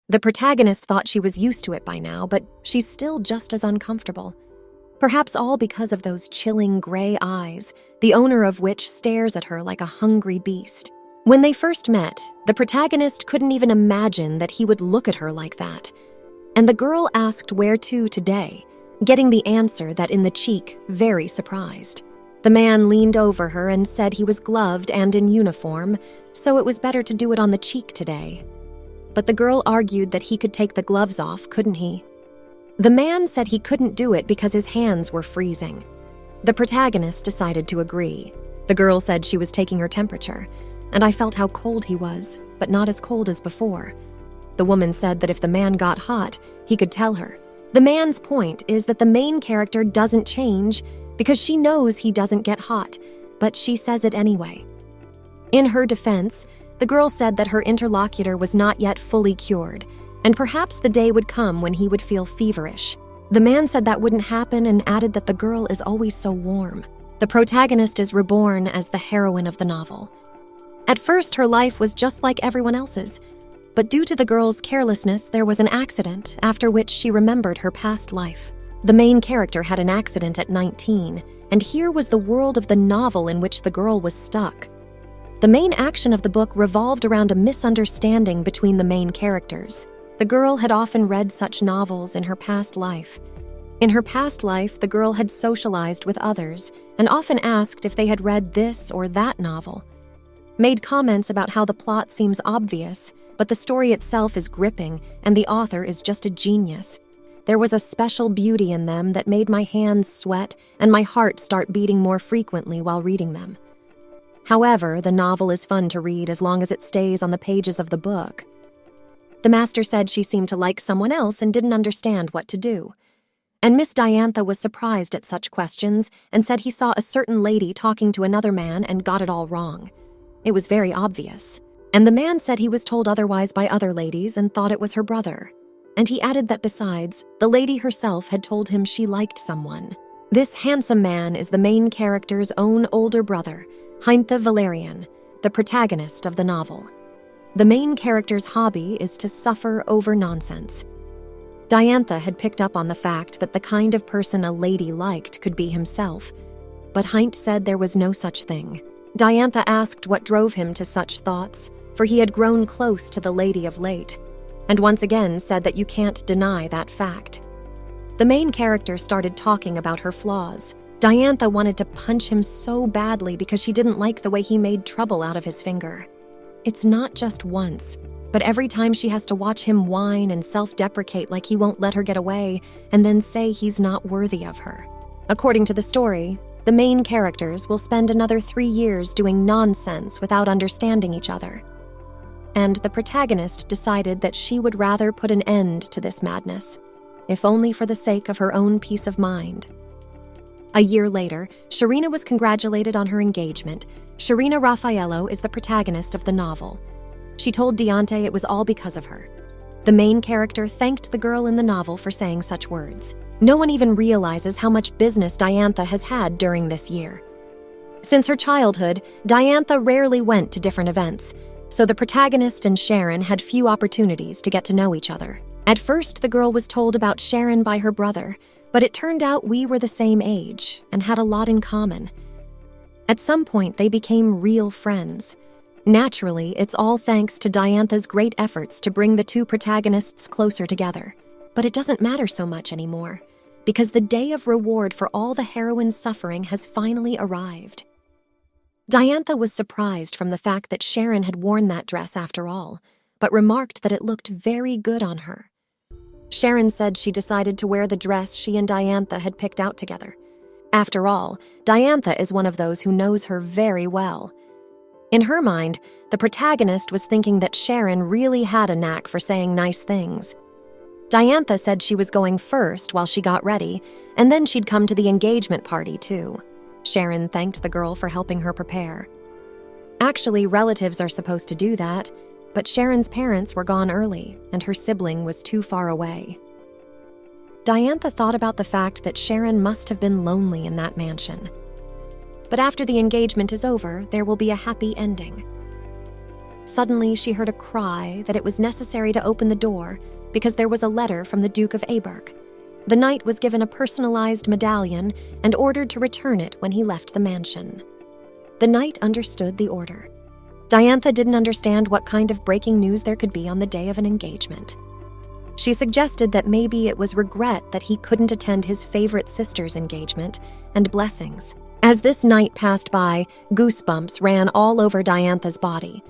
The protagonist thought she was used to it by now, but she's still just as uncomfortable. Perhaps all because of those chilling gray eyes, the owner of which stares at her like a hungry beast. When they first met, the protagonist couldn't even imagine that he would look at her like that. And the girl asked where to today, getting the answer that in the cheek, very surprised. The man leaned over her and said he was gloved and in uniform, so it was better to do it on the cheek today. But the girl argued that he could take the gloves off, couldn't he? The man said he couldn't do it because his hands were freezing. The protagonist decided to agree. The girl said she was taking her temperature, and I felt how cold he was, but not as cold as before. The woman said that if the man got hot, he could tell her. The man's point is that the main character doesn't change because she knows he doesn't get hot, but she says it anyway. In her defense, the girl said that her interlocutor was not yet fully cured, and perhaps the day would come when he would feel feverish. The man said that wouldn't happen and added that the girl is always so warm. The protagonist is reborn as the heroine of the novel. At first, her life was just like everyone else's, but due to the girl's carelessness, there was an accident, after which she remembered her past life. The main character had an accident at 19, and here was the world of the novel in which the girl was stuck. The main action of the book revolved around a misunderstanding between the main characters. The girl had often read such novels in her past life. In her past life, the girl had socialized with others and often asked if they had read this or that novel. Made comments about how the plot seems obvious, but the story itself is gripping and the author is just a genius. There was a special beauty in them that made my hands sweat and my heart start beating more frequently while reading them. However, the novel is fun to read as long as it stays on the pages of the book. The master said she seemed to like someone else and didn't understand what to do. And Miss Diantha was surprised at such questions and said he saw a certain lady talking to another man and got it all wrong. It was very obvious. And the man said he was told otherwise by other ladies and thought it was her brother. And he added that besides, the lady herself had told him she liked someone. This handsome man is the main character's own older brother, Heinze Valerian, the protagonist of the novel. The main character's hobby is to suffer over nonsense. Diantha had picked up on the fact that the kind of person a lady liked could be himself, but Heinze said there was no such thing. Diantha asked what drove him to such thoughts, for he had grown close to the lady of late, and once again said that you can't deny that fact. The main character started talking about her flaws. Diantha wanted to punch him so badly because she didn't like the way he made trouble out of his finger. It's not just once, but every time she has to watch him whine and self-deprecate like he won't let her get away and then say he's not worthy of her. According to the story, the main characters will spend another 3 years doing nonsense without understanding each other. And the protagonist decided that she would rather put an end to this madness, if only for the sake of her own peace of mind. A year later, Sharina was congratulated on her engagement. Sharina Raffaello is the protagonist of the novel. She told Diantha it was all because of her. The main character thanked the girl in the novel for saying such words. No one even realizes how much business Diantha has had during this year. Since her childhood, Diantha rarely went to different events, so the protagonist and Sharon had few opportunities to get to know each other. At first, the girl was told about Sharon by her brother, but it turned out we were the same age and had a lot in common. At some point, they became real friends. Naturally, it's all thanks to Diantha's great efforts to bring the two protagonists closer together. But it doesn't matter so much anymore, because the day of reward for all the heroine's suffering has finally arrived. Diantha was surprised from the fact that Sharon had worn that dress after all, but remarked that it looked very good on her. Sharon said she decided to wear the dress she and Diantha had picked out together. After all, Diantha is one of those who knows her very well. In her mind, the protagonist was thinking that Sharon really had a knack for saying nice things. Diantha said she was going first while she got ready, and then she'd come to the engagement party too. Sharon thanked the girl for helping her prepare. Actually, relatives are supposed to do that, but Sharon's parents were gone early, and her sibling was too far away. Diantha thought about the fact that Sharon must have been lonely in that mansion. But after the engagement is over, there will be a happy ending. Suddenly, she heard a cry that it was necessary to open the door because there was a letter from the Duke of Rebirth. The knight was given a personalized medallion and ordered to return it when he left the mansion. The knight understood the order. Diantha didn't understand what kind of breaking news there could be on the day of an engagement. She suggested that maybe it was regret that he couldn't attend his favorite sister's engagement and blessings. As this night passed by, goosebumps ran all over Diantha's body.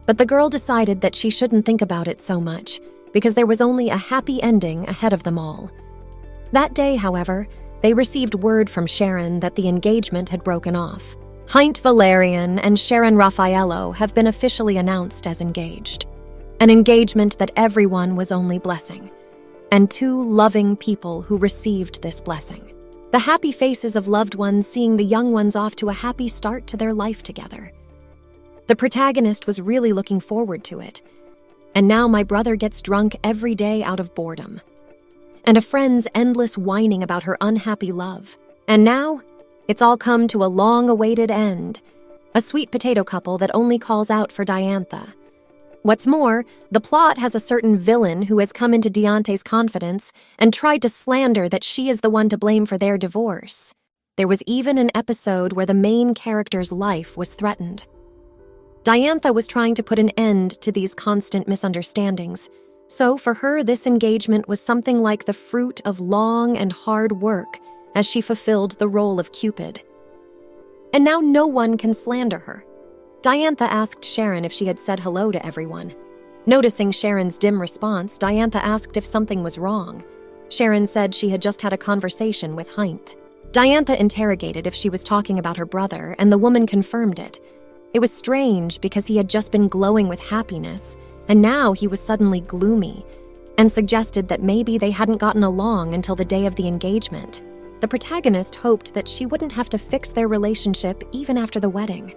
But the girl decided that she shouldn't think about it so much, because there was only a happy ending ahead of them all. That day, however, they received word from Sharon that the engagement had broken off. Heint Valerian and Sharon Raffaello have been officially announced as engaged. An engagement that everyone was only blessing, and two loving people who received this blessing. The happy faces of loved ones seeing the young ones off to a happy start to their life together. The protagonist was really looking forward to it. And now my brother gets drunk every day out of boredom. And a friend's endless whining about her unhappy love. And now, it's all come to a long-awaited end. A sweet potato couple that only calls out for Diantha. What's more, the plot has a certain villain who has come into Diante's confidence and tried to slander that she is the one to blame for their divorce. There was even an episode where the main character's life was threatened. Diantha was trying to put an end to these constant misunderstandings, so for her this engagement was something like the fruit of long and hard work as she fulfilled the role of Cupid. And now no one can slander her. Diantha asked Sharon if she had said hello to everyone. Noticing Sharon's dim response, Diantha asked if something was wrong. Sharon said she had just had a conversation with Heint. Diantha interrogated if she was talking about her brother, and the woman confirmed it. It was strange because he had just been glowing with happiness, and now he was suddenly gloomy, and suggested that maybe they hadn't gotten along until the day of the engagement. The protagonist hoped that she wouldn't have to fix their relationship even after the wedding.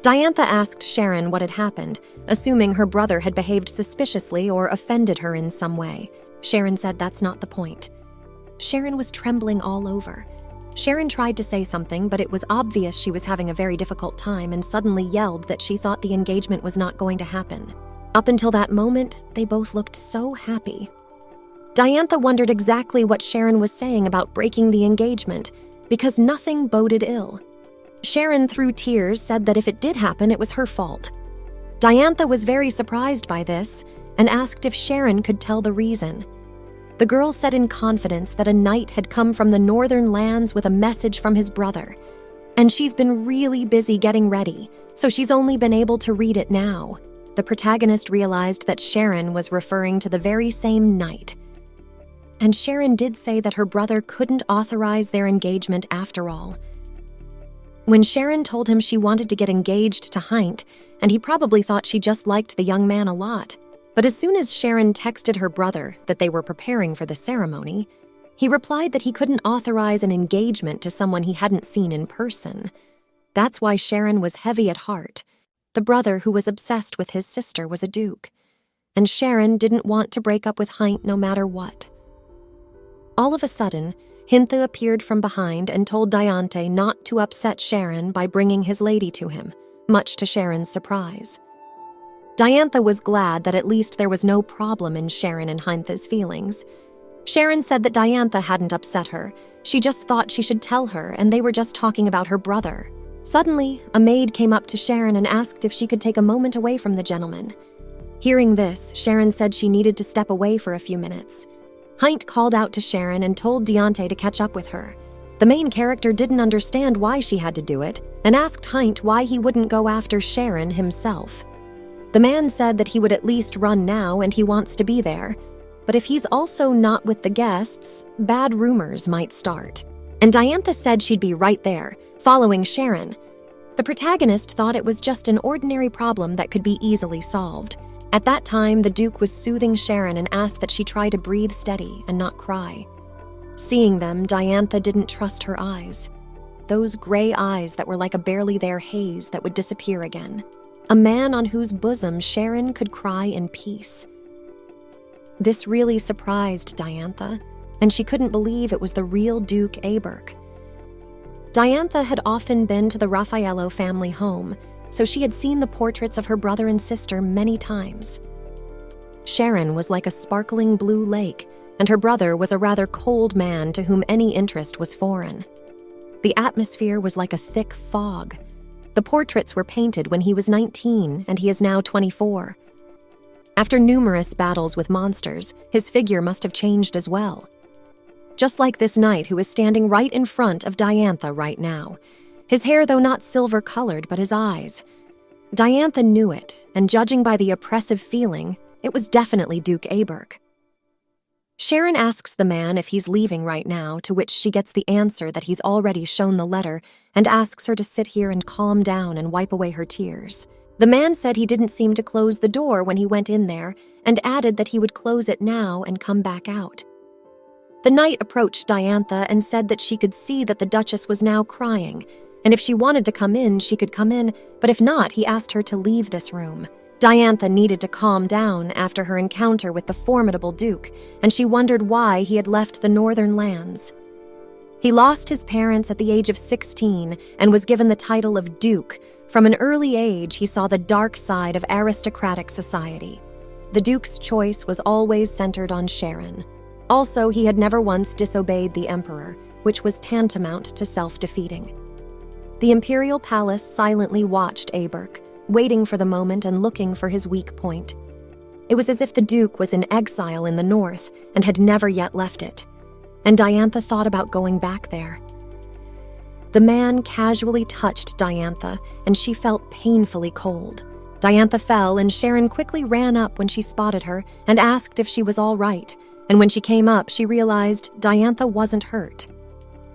Diantha asked Sharon what had happened, assuming her brother had behaved suspiciously or offended her in some way. Sharon said that's not the point. Sharon was trembling all over. Sharon tried to say something, but it was obvious she was having a very difficult time and suddenly yelled that she thought the engagement was not going to happen. Up until that moment, they both looked so happy. Diantha wondered exactly what Sharon was saying about breaking the engagement, because nothing boded ill. Sharon, through tears, said that if it did happen, it was her fault. Diantha was very surprised by this and asked if Sharon could tell the reason. The girl said in confidence that a knight had come from the northern lands with a message from his brother, and she's been really busy getting ready, so she's only been able to read it now. The protagonist realized that Sharon was referring to the very same knight. And Sharon did say that her brother couldn't authorize their engagement after all. When Sharon told him she wanted to get engaged to Heint, and he probably thought she just liked the young man a lot, but as soon as Sharon texted her brother that they were preparing for the ceremony, he replied that he couldn't authorize an engagement to someone he hadn't seen in person. That's why Sharon was heavy at heart. The brother who was obsessed with his sister was a duke, and Sharon didn't want to break up with Heint no matter what. All of a sudden, Hinthe appeared from behind and told Diante not to upset Sharon by bringing his lady to him, much to Sharon's surprise. Diantha was glad that at least there was no problem in Sharon and Hinthe's feelings. Sharon said that Diantha hadn't upset her. She just thought she should tell her, and they were just talking about her brother. Suddenly, a maid came up to Sharon and asked if she could take a moment away from the gentleman. Hearing this, Sharon said she needed to step away for a few minutes. Heint called out to Sharon and told Diante to catch up with her. The main character didn't understand why she had to do it, and asked Heint why he wouldn't go after Sharon himself. The man said that he would at least run now and he wants to be there, but if he's also not with the guests, bad rumors might start. And Diantha said she'd be right there, following Sharon. The protagonist thought it was just an ordinary problem that could be easily solved. At that time, the Duke was soothing Sharon and asked that she try to breathe steady and not cry. Seeing them, Diantha didn't trust her eyes. Those gray eyes that were like a barely there haze that would disappear again. A man on whose bosom Sharon could cry in peace. This really surprised Diantha, and she couldn't believe it was the real Duke Rebirth. Diantha had often been to the Raffaello family home, so she had seen the portraits of her brother and sister many times. Sharon was like a sparkling blue lake, and her brother was a rather cold man to whom any interest was foreign. The atmosphere was like a thick fog. The portraits were painted when he was 19, and he is now 24. After numerous battles with monsters, his figure must have changed as well. Just like this knight who is standing right in front of Diantha right now. His hair, though not silver-colored, but his eyes. Diantha knew it, and judging by the oppressive feeling, it was definitely Duke Aberg. Sharon asks the man if he's leaving right now, to which she gets the answer that he's already shown the letter and asks her to sit here and calm down and wipe away her tears. The man said he didn't seem to close the door when he went in there and added that he would close it now and come back out. The knight approached Diantha and said that she could see that the Duchess was now crying, and if she wanted to come in, she could come in, but if not, he asked her to leave this room. Diantha needed to calm down after her encounter with the formidable Duke, and she wondered why he had left the northern lands. He lost his parents at the age of 16 and was given the title of Duke. From an early age, he saw the dark side of aristocratic society. The Duke's choice was always centered on Sharon. Also, he had never once disobeyed the Emperor, which was tantamount to self-defeating. The imperial palace silently watched Aberg, waiting for the moment and looking for his weak point. It was as if the Duke was in exile in the north and had never yet left it, and Diantha thought about going back there. The man casually touched Diantha, and she felt painfully cold. Diantha fell, and Sharon quickly ran up when she spotted her and asked if she was all right, and when she came up, she realized Diantha wasn't hurt.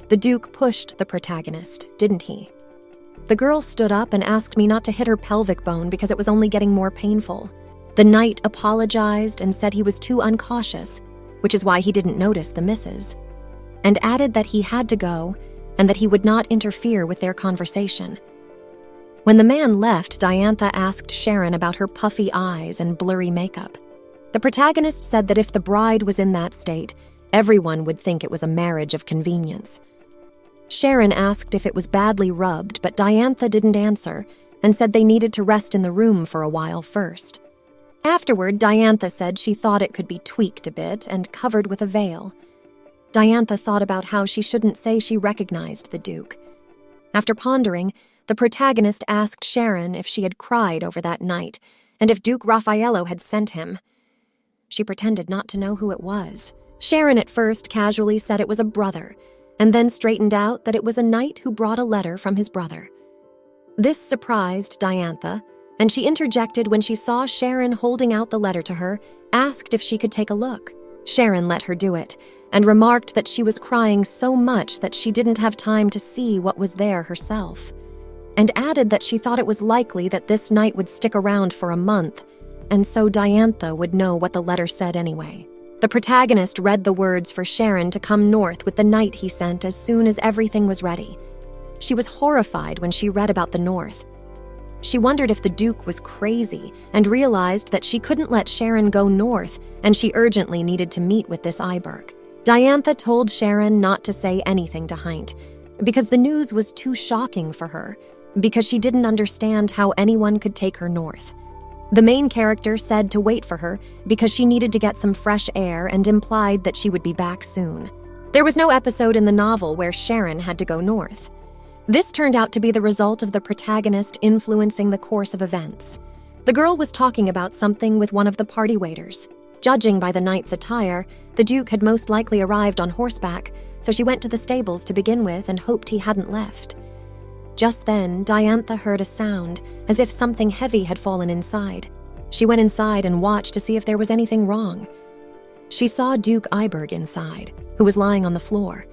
The Duke pushed the protagonist, didn't he? The girl stood up and asked me not to hit her pelvic bone because it was only getting more painful. The knight apologized and said he was too uncautious, which is why he didn't notice the misses, and added that he had to go and that he would not interfere with their conversation. When the man left, Diantha asked Sharon about her puffy eyes and blurry makeup. The protagonist said that if the bride was in that state, everyone would think it was a marriage of convenience. Sharon asked if it was badly rubbed, but Diantha didn't answer and said they needed to rest in the room for a while first. Afterward, Diantha said she thought it could be tweaked a bit and covered with a veil. Diantha thought about how she shouldn't say she recognized the Duke. After pondering, the protagonist asked Sharon if she had cried over that night and if Duke Raffaello had sent him. She pretended not to know who it was. Sharon at first casually said it was a brother, and then straightened out that it was a knight who brought a letter from his brother. This surprised Diantha, and she interjected when she saw Sharon holding out the letter to her, asked if she could take a look. Sharon let her do it, and remarked that she was crying so much that she didn't have time to see what was there herself, and added that she thought it was likely that this knight would stick around for a month, and so Diantha would know what the letter said anyway. The protagonist read the words for Sharon to come north with the knight he sent as soon as everything was ready. She was horrified when she read about the north. She wondered if the Duke was crazy and realized that she couldn't let Sharon go north, and she urgently needed to meet with this Aberg. Diantha told Sharon not to say anything to Heint, because the news was too shocking for her, because she didn't understand how anyone could take her north. The main character said to wait for her because she needed to get some fresh air and implied that she would be back soon. There was no episode in the novel where Sharon had to go north. This turned out to be the result of the protagonist influencing the course of events. The girl was talking about something with one of the party waiters. Judging by the knight's attire, the Duke had most likely arrived on horseback, so she went to the stables to begin with and hoped he hadn't left. Just then, Diantha heard a sound, as if something heavy had fallen inside. She went inside and watched to see if there was anything wrong. She saw Duke Aberg inside, who was lying on the floor.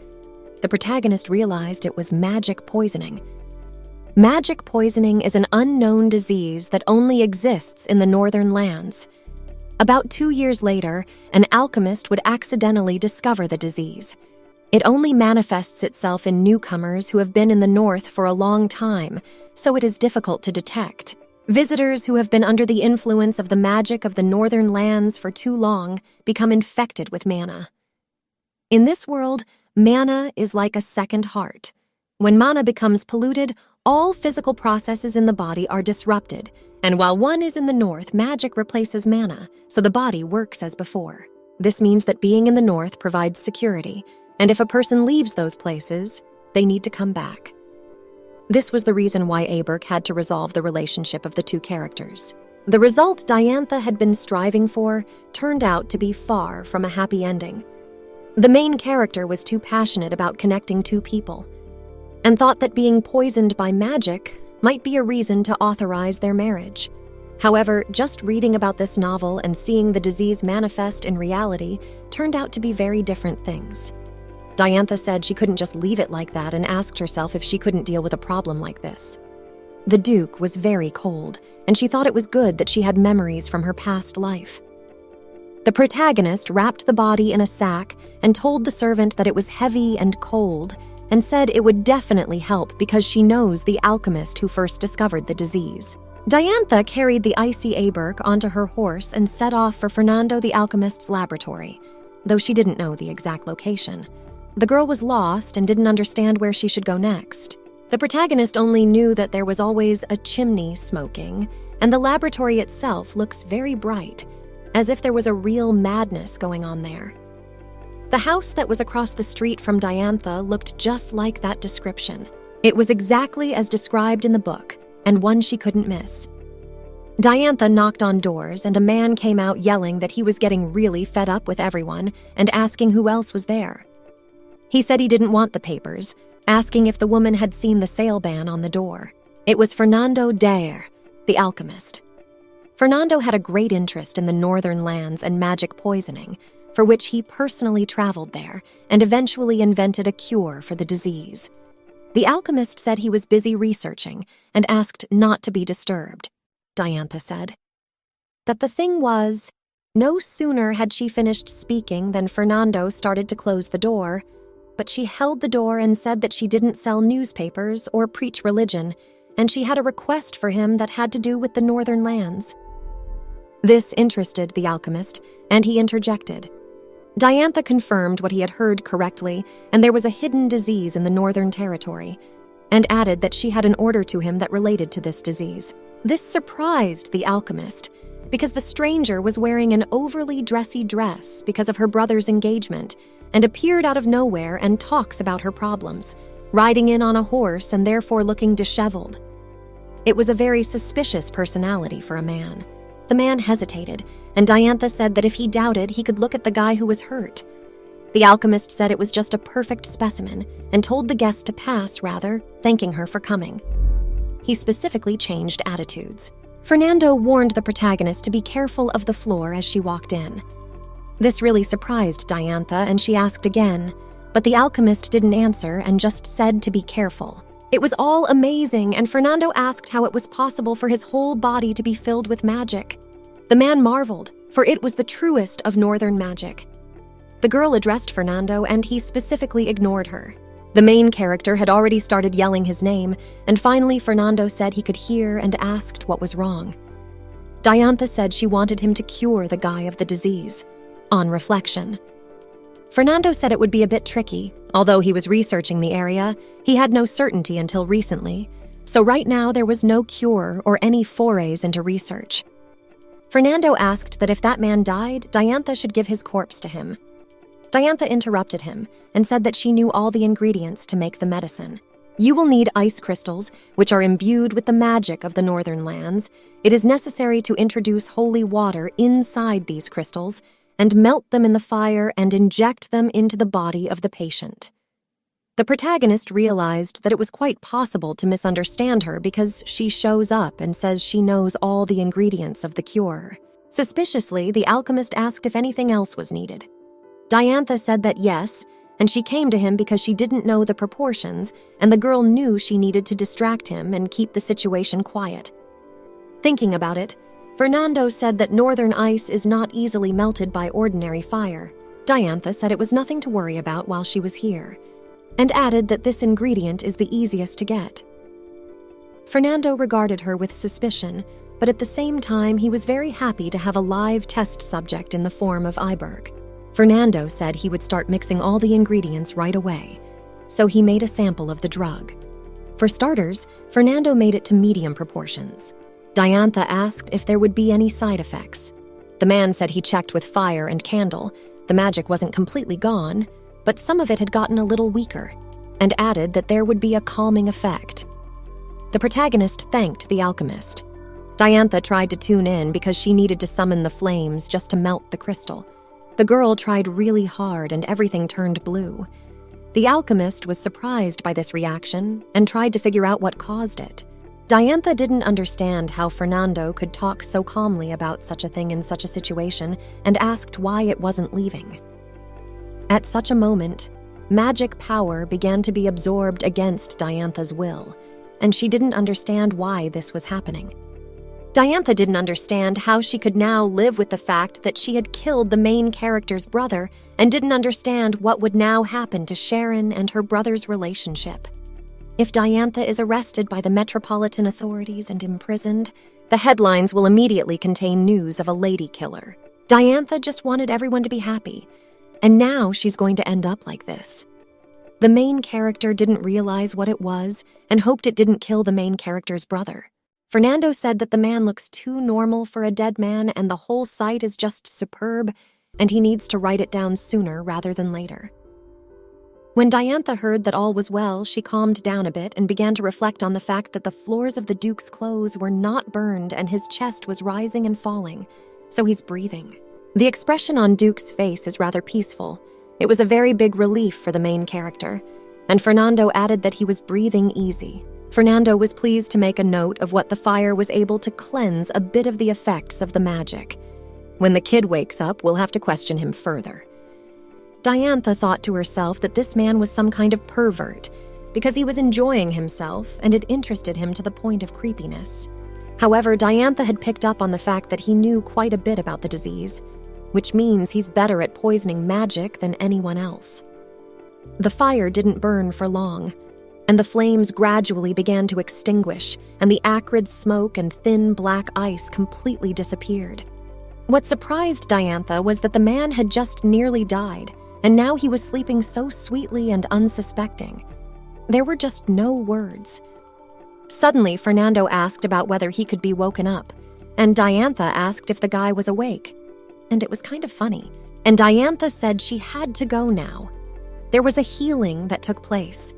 The protagonist realized it was magic poisoning. Magic poisoning is an unknown disease that only exists in the northern lands. About 2 years later, an alchemist would accidentally discover the disease. It only manifests itself in newcomers who have been in the north for a long time, so it is difficult to detect. Visitors who have been under the influence of the magic of the northern lands for too long become infected with mana. In this world, mana is like a second heart. When mana becomes polluted, all physical processes in the body are disrupted, and while one is in the north, magic replaces mana, so the body works as before. This means that being in the north provides security, and if a person leaves those places, they need to come back. This was the reason why Rebirth had to resolve the relationship of the two characters. The result Diantha had been striving for turned out to be far from a happy ending. The main character was too passionate about connecting two people, and thought that being poisoned by magic might be a reason to authorize their marriage. However, just reading about this novel and seeing the disease manifest in reality turned out to be very different things. Diantha said she couldn't just leave it like that and asked herself if she couldn't deal with a problem like this. The Duke was very cold, and she thought it was good that she had memories from her past life. The protagonist wrapped the body in a sack and told the servant that it was heavy and cold, and said it would definitely help because she knows the alchemist who first discovered the disease. Diantha carried the icy Rebirth onto her horse and set off for Fernando the alchemist's laboratory, though she didn't know the exact location. The girl was lost and didn't understand where she should go next. The protagonist only knew that there was always a chimney smoking, and the laboratory itself looks very bright, as if there was a real madness going on there. The house that was across the street from Diantha looked just like that description. It was exactly as described in the book, and one she couldn't miss. Diantha knocked on doors, and a man came out yelling that he was getting really fed up with everyone and asking who else was there. He said he didn't want the papers, asking if the woman had seen the sale ban on the door. It was Fernando Dare, the alchemist. Fernando had a great interest in the northern lands and magic poisoning, for which he personally traveled there and eventually invented a cure for the disease. The alchemist said he was busy researching and asked not to be disturbed. Diantha said that the thing was, no sooner had she finished speaking than Fernando started to close the door, but she held the door and said that she didn't sell newspapers or preach religion, and she had a request for him that had to do with the northern lands. This interested the alchemist, and he interjected. Diantha confirmed what he had heard correctly, and there was a hidden disease in the northern territory, and added that she had an order to him that related to this disease. This surprised the alchemist, because the stranger was wearing an overly dressy dress because of her brother's engagement, and appeared out of nowhere and talks about her problems, riding in on a horse and therefore looking disheveled. It was a very suspicious personality for a man. The man hesitated, and Diantha said that if he doubted, he could look at the guy who was hurt. The alchemist said it was just a perfect specimen, and told the guest to pass, rather, thanking her for coming. He specifically changed attitudes. Fernando warned the protagonist to be careful of the floor as she walked in. This really surprised Diantha, and she asked again, but the alchemist didn't answer and just said to be careful. It was all amazing, and Fernando asked how it was possible for his whole body to be filled with magic. The man marveled, for it was the truest of northern magic. The girl addressed Fernando, and he specifically ignored her. The main character had already started yelling his name, and finally Fernando said he could hear and asked what was wrong. Diantha said she wanted him to cure the guy of the disease. On reflection, Fernando said it would be a bit tricky. Although he was researching the area, he had no certainty until recently, so right now there was no cure or any forays into research. Fernando asked that if that man died, Diantha should give his corpse to him. Diantha interrupted him and said that she knew all the ingredients to make the medicine. You will need ice crystals, which are imbued with the magic of the northern lands. It is necessary to introduce holy water inside these crystals and melt them in the fire and inject them into the body of the patient. The protagonist realized that it was quite possible to misunderstand her because she shows up and says she knows all the ingredients of the cure. Suspiciously, the alchemist asked if anything else was needed. Diantha said that yes, and she came to him because she didn't know the proportions, and the girl knew she needed to distract him and keep the situation quiet. Thinking about it, Fernando said that northern ice is not easily melted by ordinary fire. Diantha said it was nothing to worry about while she was here, and added that this ingredient is the easiest to get. Fernando regarded her with suspicion, but at the same time he was very happy to have a live test subject in the form of Rebirth. Fernando said he would start mixing all the ingredients right away. so he made a sample of the drug. For starters, Fernando made it to medium proportions. Diantha asked if there would be any side effects. The man said he checked with fire and candle. The magic wasn't completely gone, but some of it had gotten a little weaker, and added that there would be a calming effect. The protagonist thanked the alchemist. Diantha tried to tune in because she needed to summon the flames just to melt the crystal. The girl tried really hard and everything turned blue. The alchemist was surprised by this reaction and tried to figure out what caused it. Diantha didn't understand how Fernando could talk so calmly about such a thing in such a situation and asked why it wasn't leaving. At such a moment, magic power began to be absorbed against Diantha's will, and she didn't understand why this was happening. Diantha didn't understand how she could now live with the fact that she had killed the main character's brother and didn't understand what would now happen to Sharon and her brother's relationship. If Diantha is arrested by the metropolitan authorities and imprisoned, the headlines will immediately contain news of a lady killer. Diantha just wanted everyone to be happy, and now she's going to end up like this. The main character didn't realize what it was and hoped it didn't kill the main character's brother. Fernando said that the man looks too normal for a dead man and the whole sight is just superb, and he needs to write it down sooner rather than later. When Diantha heard that all was well, she calmed down a bit and began to reflect on the fact that the floors of the Duke's clothes were not burned and his chest was rising and falling, so he's breathing. The expression on Duke's face is rather peaceful. It was a very big relief for the main character, and Fernando added that he was breathing easy. Fernando was pleased to make a note of what the fire was able to cleanse a bit of the effects of the magic. When the kid wakes up, we'll have to question him further. Diantha thought to herself that this man was some kind of pervert because he was enjoying himself and it interested him to the point of creepiness. However, Diantha had picked up on the fact that he knew quite a bit about the disease, which means he's better at poisoning magic than anyone else. The fire didn't burn for long, and the flames gradually began to extinguish, and the acrid smoke and thin black ice completely disappeared. What surprised Diantha was that the man had just nearly died, and now he was sleeping so sweetly and unsuspecting. There were just no words. Suddenly, Fernando asked about whether he could be woken up, and Diantha asked if the guy was awake. And it was kind of funny, and Diantha said she had to go now. There was a healing that took place.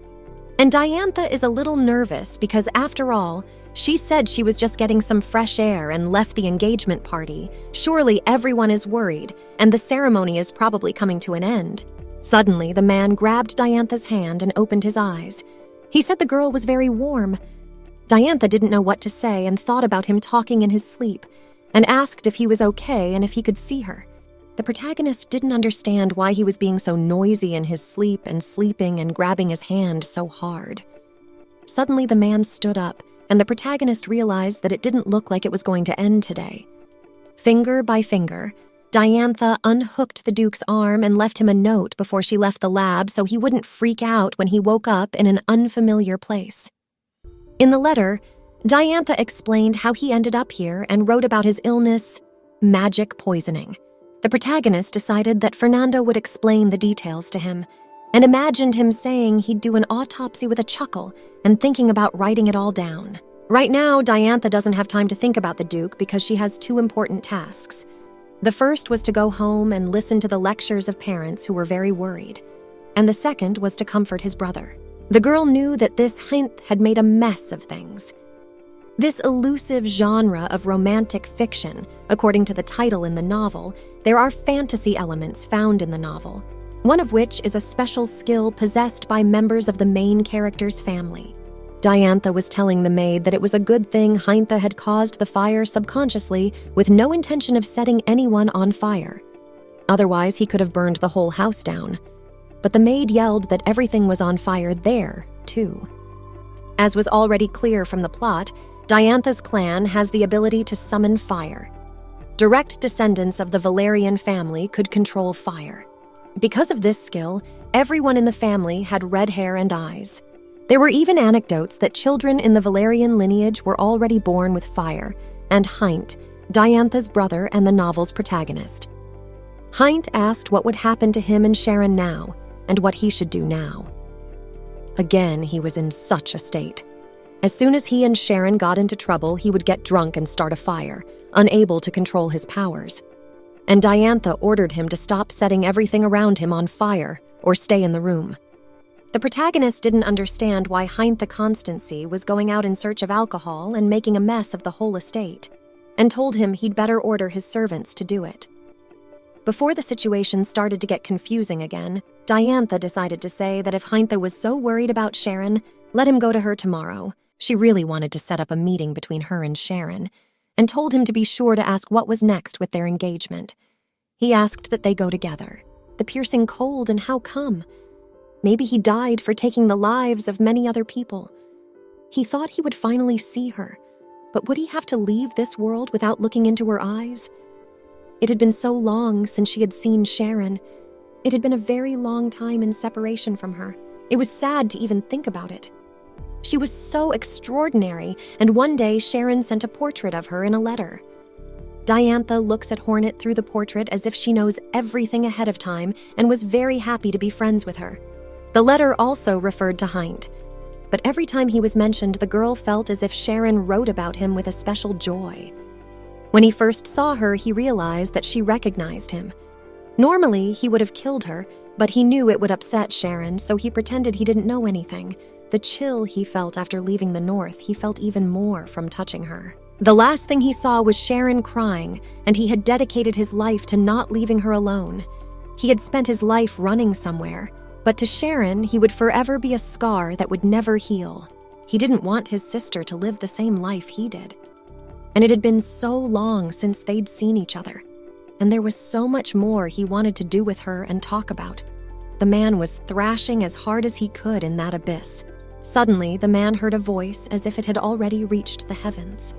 And Diantha is a little nervous because, after all, she said she was just getting some fresh air and left the engagement party. Surely everyone is worried, and the ceremony is probably coming to an end. Suddenly, the man grabbed Diantha's hand and opened his eyes. He said the girl was very warm. Diantha didn't know what to say and thought about him talking in his sleep, and asked if he was okay and if he could see her. The protagonist didn't understand why he was being so noisy in his sleep and sleeping and grabbing his hand so hard. Suddenly, the man stood up, and the protagonist realized that it didn't look like it was going to end today. Finger by finger, Diantha unhooked the Duke's arm and left him a note before she left the lab so he wouldn't freak out when he woke up in an unfamiliar place. In the letter, Diantha explained how he ended up here and wrote about his illness, magic poisoning. The protagonist decided that Fernando would explain the details to him, and imagined him saying he'd do an autopsy with a chuckle and thinking about writing it all down. Right now, Diantha doesn't have time to think about the Duke because she has two important tasks. The first was to go home and listen to the lectures of parents who were very worried, and the second was to comfort his brother. The girl knew that this hint had made a mess of things. This elusive genre of romantic fiction, according to the title in the novel, there are fantasy elements found in the novel, one of which is a special skill possessed by members of the main character's family. Diantha was telling the maid that it was a good thing Hintha had caused the fire subconsciously with no intention of setting anyone on fire. Otherwise, he could have burned the whole house down. But the maid yelled that everything was on fire there, too. As was already clear from the plot, Diantha's clan has the ability to summon fire. Direct descendants of the Valerian family could control fire. Because of this skill, everyone in the family had red hair and eyes. There were even anecdotes that children in the Valerian lineage were already born with fire, and Hint, Diantha's brother and the novel's protagonist. Hint asked what would happen to him and Sharon now, and what he should do now. Again, he was in such a state. As soon as he and Sharon got into trouble, he would get drunk and start a fire, unable to control his powers. And Diantha ordered him to stop setting everything around him on fire or stay in the room. The protagonist didn't understand why Heinth the Constancy was going out in search of alcohol and making a mess of the whole estate, and told him he'd better order his servants to do it. Before the situation started to get confusing again, Diantha decided to say that if Heinth was so worried about Sharon, let him go to her tomorrow. She really wanted to set up a meeting between her and Sharon, and told him to be sure to ask what was next with their engagement. He asked that they go together. The piercing cold, and how come? Maybe he died for taking the lives of many other people. He thought he would finally see her, but would he have to leave this world without looking into her eyes? It had been so long since she had seen Sharon. It had been a very long time in separation from her. It was sad to even think about it. She was so extraordinary, and one day Sharon sent a portrait of her in a letter. Diantha looks at Hornet through the portrait as if she knows everything ahead of time and was very happy to be friends with her. The letter also referred to Heinth, but every time he was mentioned, the girl felt as if Sharon wrote about him with a special joy. When he first saw her, he realized that she recognized him. Normally, he would have killed her, but he knew it would upset Sharon, so he pretended he didn't know anything. The chill he felt after leaving the North, he felt even more from touching her. The last thing he saw was Sharon crying, and he had dedicated his life to not leaving her alone. He had spent his life running somewhere, but to Sharon, he would forever be a scar that would never heal. He didn't want his sister to live the same life he did. And it had been so long since they'd seen each other, and there was so much more he wanted to do with her and talk about. The man was thrashing as hard as he could in that abyss. Suddenly, the man heard a voice as if it had already reached the heavens.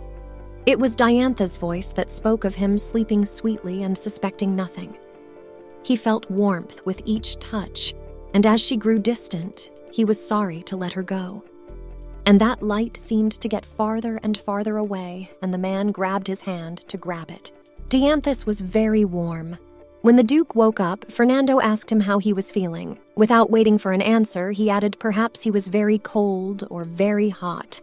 It was Diantha's voice that spoke of him sleeping sweetly and suspecting nothing. He felt warmth with each touch, and as she grew distant, he was sorry to let her go. And that light seemed to get farther and farther away, and the man grabbed his hand to grab it. Dianthus was very warm. When the Duke woke up, Fernando asked him how he was feeling. Without waiting for an answer, he added perhaps he was very cold or very hot.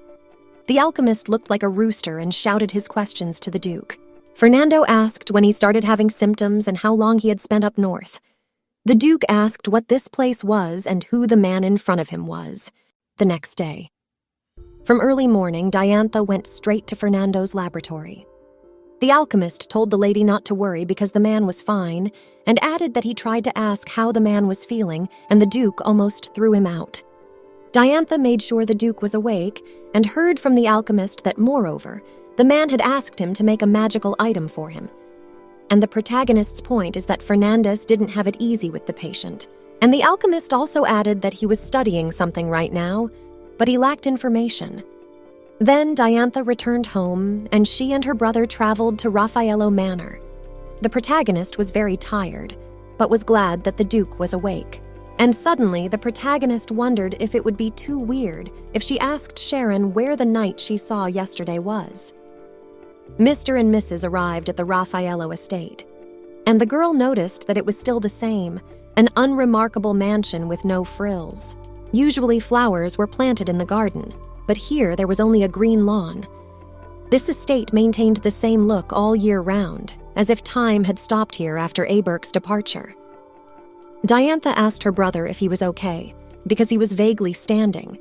The alchemist looked like a rooster and shouted his questions to the Duke. Fernando asked when he started having symptoms and how long he had spent up north. The Duke asked what this place was and who the man in front of him was. The next day. From early morning, Diantha went straight to Fernando's laboratory. The alchemist told the lady not to worry because the man was fine, and added that he tried to ask how the man was feeling, and the Duke almost threw him out. Diantha made sure the Duke was awake, and heard from the alchemist that, moreover, the man had asked him to make a magical item for him. And the protagonist's point is that Fernandez didn't have it easy with the patient. And the alchemist also added that he was studying something right now, but he lacked information. Then Diantha returned home, and she and her brother traveled to Raffaello Manor. The protagonist was very tired, but was glad that the Duke was awake. And suddenly, the protagonist wondered if it would be too weird if she asked Sharon where the knight she saw yesterday was. Mr. and Mrs. arrived at the Raffaello estate, and the girl noticed that it was still the same, an unremarkable mansion with no frills. Usually flowers were planted in the garden, but here there was only a green lawn. This estate maintained the same look all year round, as if time had stopped here after Aberk's departure. Diantha asked her brother if he was okay, because he was vaguely standing.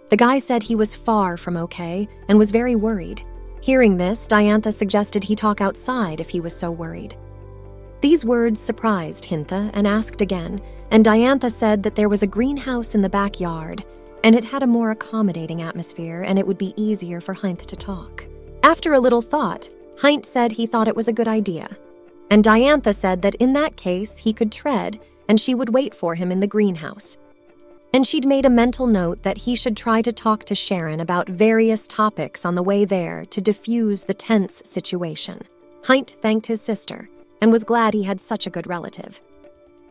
The guy said he was far from okay and was very worried. Hearing this, Diantha suggested he talk outside if he was so worried. These words surprised Hintha and asked again, and Diantha said that there was a greenhouse in the backyard, and it had a more accommodating atmosphere, and it would be easier for Heinth to talk. After a little thought, Heinth said he thought it was a good idea, and Diantha said that in that case he could tread, and she would wait for him in the greenhouse. And she'd made a mental note that he should try to talk to Sharon about various topics on the way there to diffuse the tense situation. Heinth thanked his sister, and was glad he had such a good relative.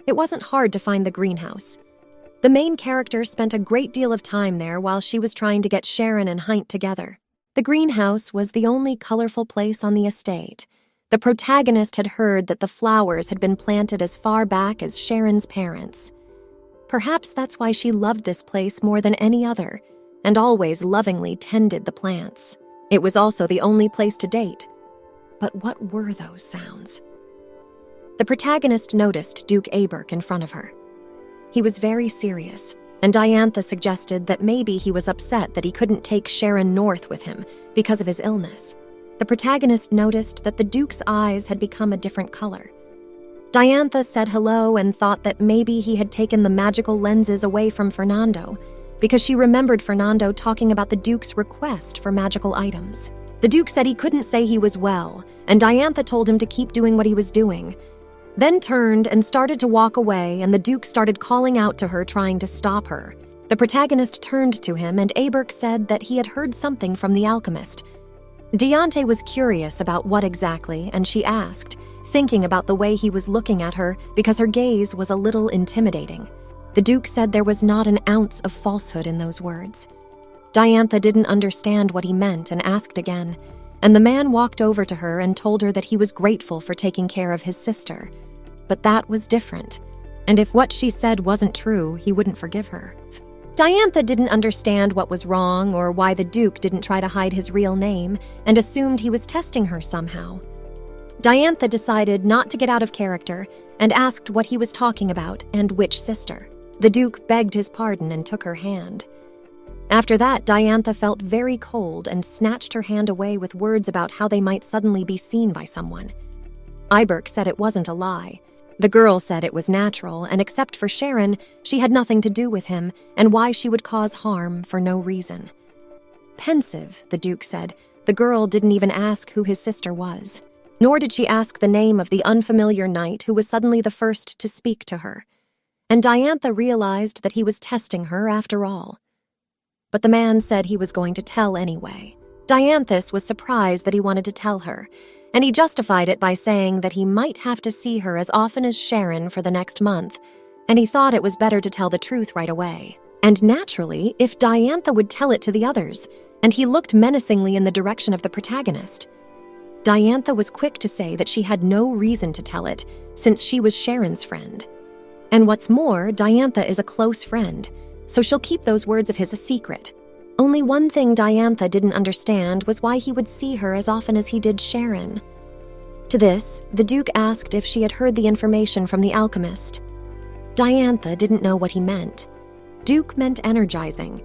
It wasn't hard to find the greenhouse. The main character spent a great deal of time there while she was trying to get Sharon and Heinth together. The greenhouse was the only colorful place on the estate. The protagonist had heard that the flowers had been planted as far back as Sharon's parents. Perhaps that's why she loved this place more than any other, and always lovingly tended the plants. It was also the only place to date. But what were those sounds? The protagonist noticed Duke Aberk in front of her. He was very serious, and Diantha suggested that maybe he was upset that he couldn't take Sharon north with him because of his illness. The protagonist noticed that the Duke's eyes had become a different color. Diantha said hello and thought that maybe he had taken the magical lenses away from Fernando, because she remembered Fernando talking about the Duke's request for magical items. The Duke said he couldn't say he was well, and Diantha told him to keep doing what he was doing, then turned and started to walk away, and the Duke started calling out to her, trying to stop her. The protagonist turned to him, and Aberk said that he had heard something from the alchemist. Diantha was curious about what exactly, and she asked, thinking about the way he was looking at her because her gaze was a little intimidating. The Duke said there was not an ounce of falsehood in those words. Diantha didn't understand what he meant and asked again, and the man walked over to her and told her that he was grateful for taking care of his sister. But that was different, and if what she said wasn't true, he wouldn't forgive her. Diantha didn't understand what was wrong or why the Duke didn't try to hide his real name and assumed he was testing her somehow. Diantha decided not to get out of character and asked what he was talking about and which sister. The Duke begged his pardon and took her hand. After that, Diantha felt very cold and snatched her hand away with words about how they might suddenly be seen by someone. Aberk said it wasn't a lie. The girl said it was natural, and except for Sharon, she had nothing to do with him and why she would cause harm for no reason. Pensive, the Duke said, the girl didn't even ask who his sister was. Nor did she ask the name of the unfamiliar knight who was suddenly the first to speak to her. And Diantha realized that he was testing her after all. But the man said he was going to tell anyway. Diantha was surprised that he wanted to tell her, and he justified it by saying that he might have to see her as often as Sharon for the next month, and he thought it was better to tell the truth right away. And naturally, if Diantha would tell it to the others, and he looked menacingly in the direction of the protagonist. Diantha was quick to say that she had no reason to tell it, since she was Sharon's friend. And what's more, Diantha is a close friend, so she'll keep those words of his a secret. Only one thing Diantha didn't understand was why he would see her as often as he did Sharon. To this, the Duke asked if she had heard the information from the alchemist. Diantha didn't know what he meant. Duke meant energizing.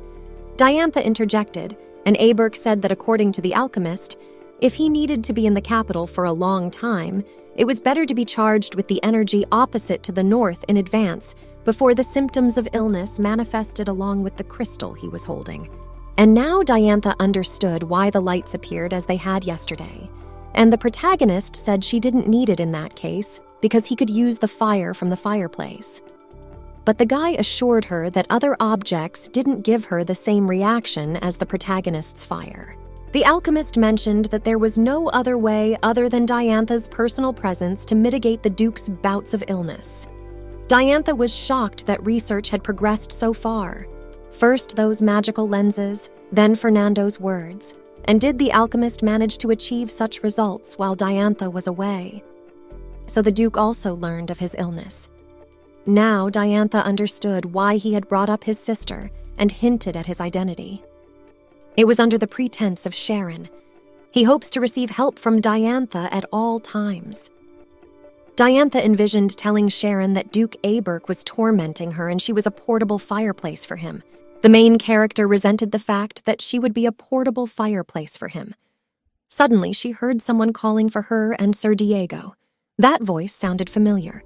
Diantha interjected, and Aberk said that according to the alchemist, if he needed to be in the capital for a long time, it was better to be charged with the energy opposite to the north in advance before the symptoms of illness manifested along with the crystal he was holding. And now Diantha understood why the lights appeared as they had yesterday, and the protagonist said she didn't need it in that case because he could use the fire from the fireplace. But the guy assured her that other objects didn't give her the same reaction as the protagonist's fire. The alchemist mentioned that there was no other way other than Diantha's personal presence to mitigate the Duke's bouts of illness. Diantha was shocked that research had progressed so far. First those magical lenses, then Fernando's words. And did the alchemist manage to achieve such results while Diantha was away? So the Duke also learned of his illness. Now Diantha understood why he had brought up his sister and hinted at his identity. It was under the pretense of Sharon. He hopes to receive help from Diantha at all times. Diantha envisioned telling Sharon that Duke Aberk was tormenting her and she was a portable fireplace for him. The main character resented the fact that she would be a portable fireplace for him. Suddenly, she heard someone calling for her and Sir Diego. That voice sounded familiar.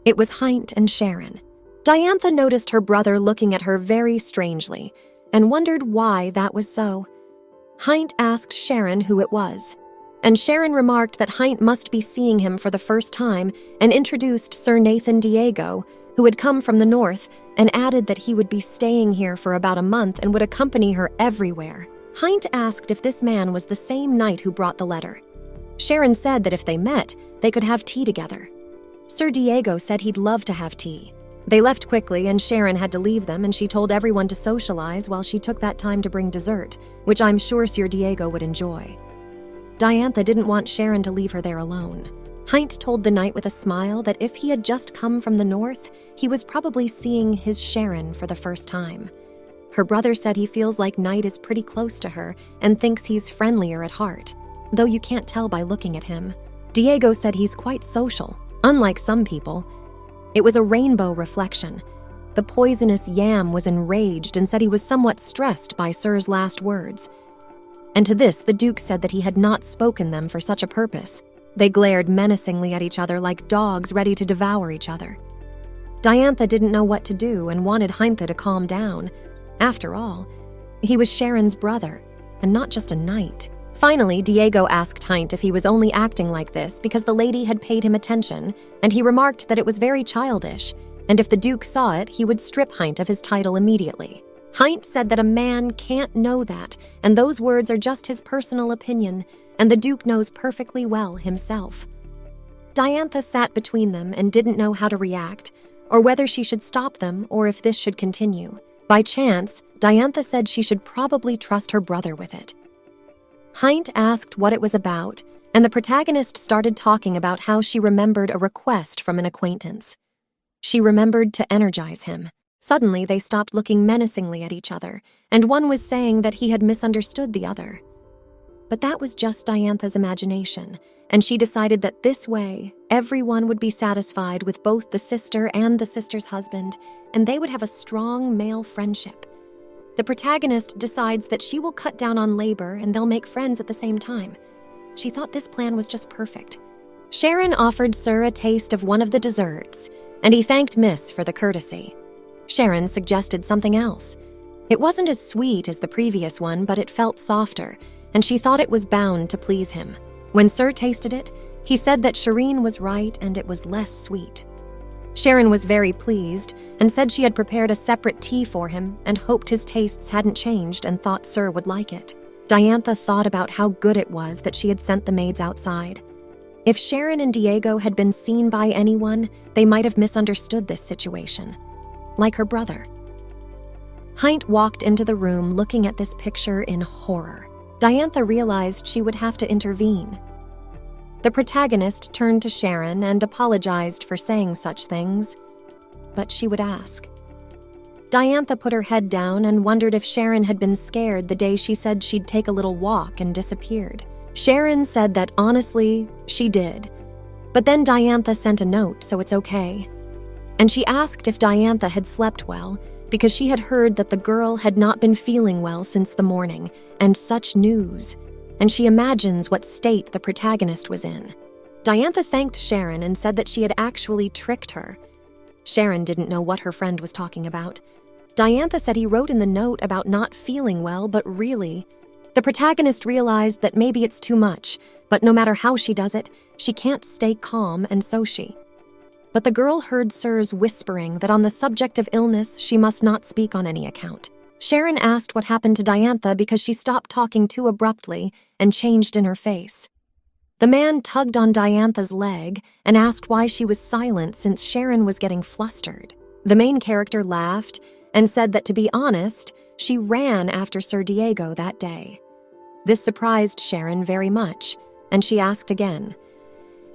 It was Heint and Sharon. Diantha noticed her brother looking at her very strangely and wondered why that was so. Heint asked Sharon who it was, and Sharon remarked that Heint must be seeing him for the first time and introduced Sir Nathan Diego, who had come from the north, and added that he would be staying here for about a month and would accompany her everywhere. Heint asked if this man was the same knight who brought the letter. Sharon said that if they met, they could have tea together. Sir Diego said he'd love to have tea. They left quickly and Sharon had to leave them, and she told everyone to socialize while she took that time to bring dessert, which I'm sure Sir Diego would enjoy. Diantha didn't want Sharon to leave her there alone. Heint told the knight with a smile that if he had just come from the north, he was probably seeing his Sharon for the first time. Her brother said he feels like Knight is pretty close to her and thinks he's friendlier at heart, though you can't tell by looking at him. Diego said he's quite social, unlike some people. It was a rainbow reflection. The poisonous yam was enraged and said he was somewhat stressed by Sir's last words. And to this, the Duke said that he had not spoken them for such a purpose. They glared menacingly at each other like dogs ready to devour each other. Diantha didn't know what to do and wanted Heintha to calm down. After all, he was Sharon's brother, and not just a knight. Finally, Diego asked Heint if he was only acting like this because the lady had paid him attention, and he remarked that it was very childish, and if the Duke saw it, he would strip Heint of his title immediately. Heint said that a man can't know that, and those words are just his personal opinion, and the Duke knows perfectly well himself. Diantha sat between them and didn't know how to react, or whether she should stop them or if this should continue. By chance, Diantha said she should probably trust her brother with it. Heint asked what it was about, and the protagonist started talking about how she remembered a request from an acquaintance. She remembered to energize him. Suddenly, they stopped looking menacingly at each other, and one was saying that he had misunderstood the other. But that was just Diantha's imagination, and she decided that this way, everyone would be satisfied with both the sister and the sister's husband, and they would have a strong male friendship. The protagonist decides that she will cut down on labor and they'll make friends at the same time. She thought this plan was just perfect. Sharon offered Sir a taste of one of the desserts, and he thanked Miss for the courtesy. Sharon suggested something else. It wasn't as sweet as the previous one, but it felt softer, and she thought it was bound to please him. When Sir tasted it, he said that Shireen was right and it was less sweet. Sharon was very pleased and said she had prepared a separate tea for him and hoped his tastes hadn't changed and thought Sir would like it. Diantha thought about how good it was that she had sent the maids outside. If Sharon and Diego had been seen by anyone, they might have misunderstood this situation. Like her brother. Heint walked into the room looking at this picture in horror. Diantha realized she would have to intervene. The protagonist turned to Sharon and apologized for saying such things, but she would ask. Diantha put her head down and wondered if Sharon had been scared the day she said she'd take a little walk and disappeared. Sharon said that honestly, she did. But then Diantha sent a note, so it's okay. And she asked if Diantha had slept well, because she had heard that the girl had not been feeling well since the morning, and such news, and she imagines what state the protagonist was in. Diantha thanked Sharon and said that she had actually tricked her. Sharon didn't know what her friend was talking about. Diantha said he wrote in the note about not feeling well, but really, the protagonist realized that maybe it's too much, but no matter how she does it, she can't stay calm, and so she. But the girl heard Sir's whispering that on the subject of illness, she must not speak on any account. Sharon asked what happened to Diantha because she stopped talking too abruptly and changed in her face. The man tugged on Diantha's leg and asked why she was silent since Sharon was getting flustered. The main character laughed and said that, to be honest, she ran after Sir Diego that day. This surprised Sharon very much, and she asked again.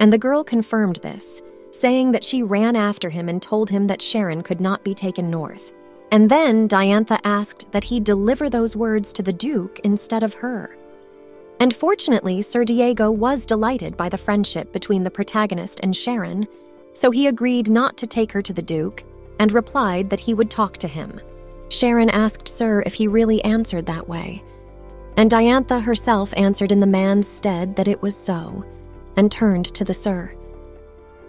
And the girl confirmed this, saying that she ran after him and told him that Sharon could not be taken north. And then Diantha asked that he deliver those words to the Duke instead of her. And fortunately, Sir Diego was delighted by the friendship between the protagonist and Sharon, so he agreed not to take her to the Duke and replied that he would talk to him. Sharon asked Sir if he really answered that way, and Diantha herself answered in the man's stead that it was so, and turned to the Sir.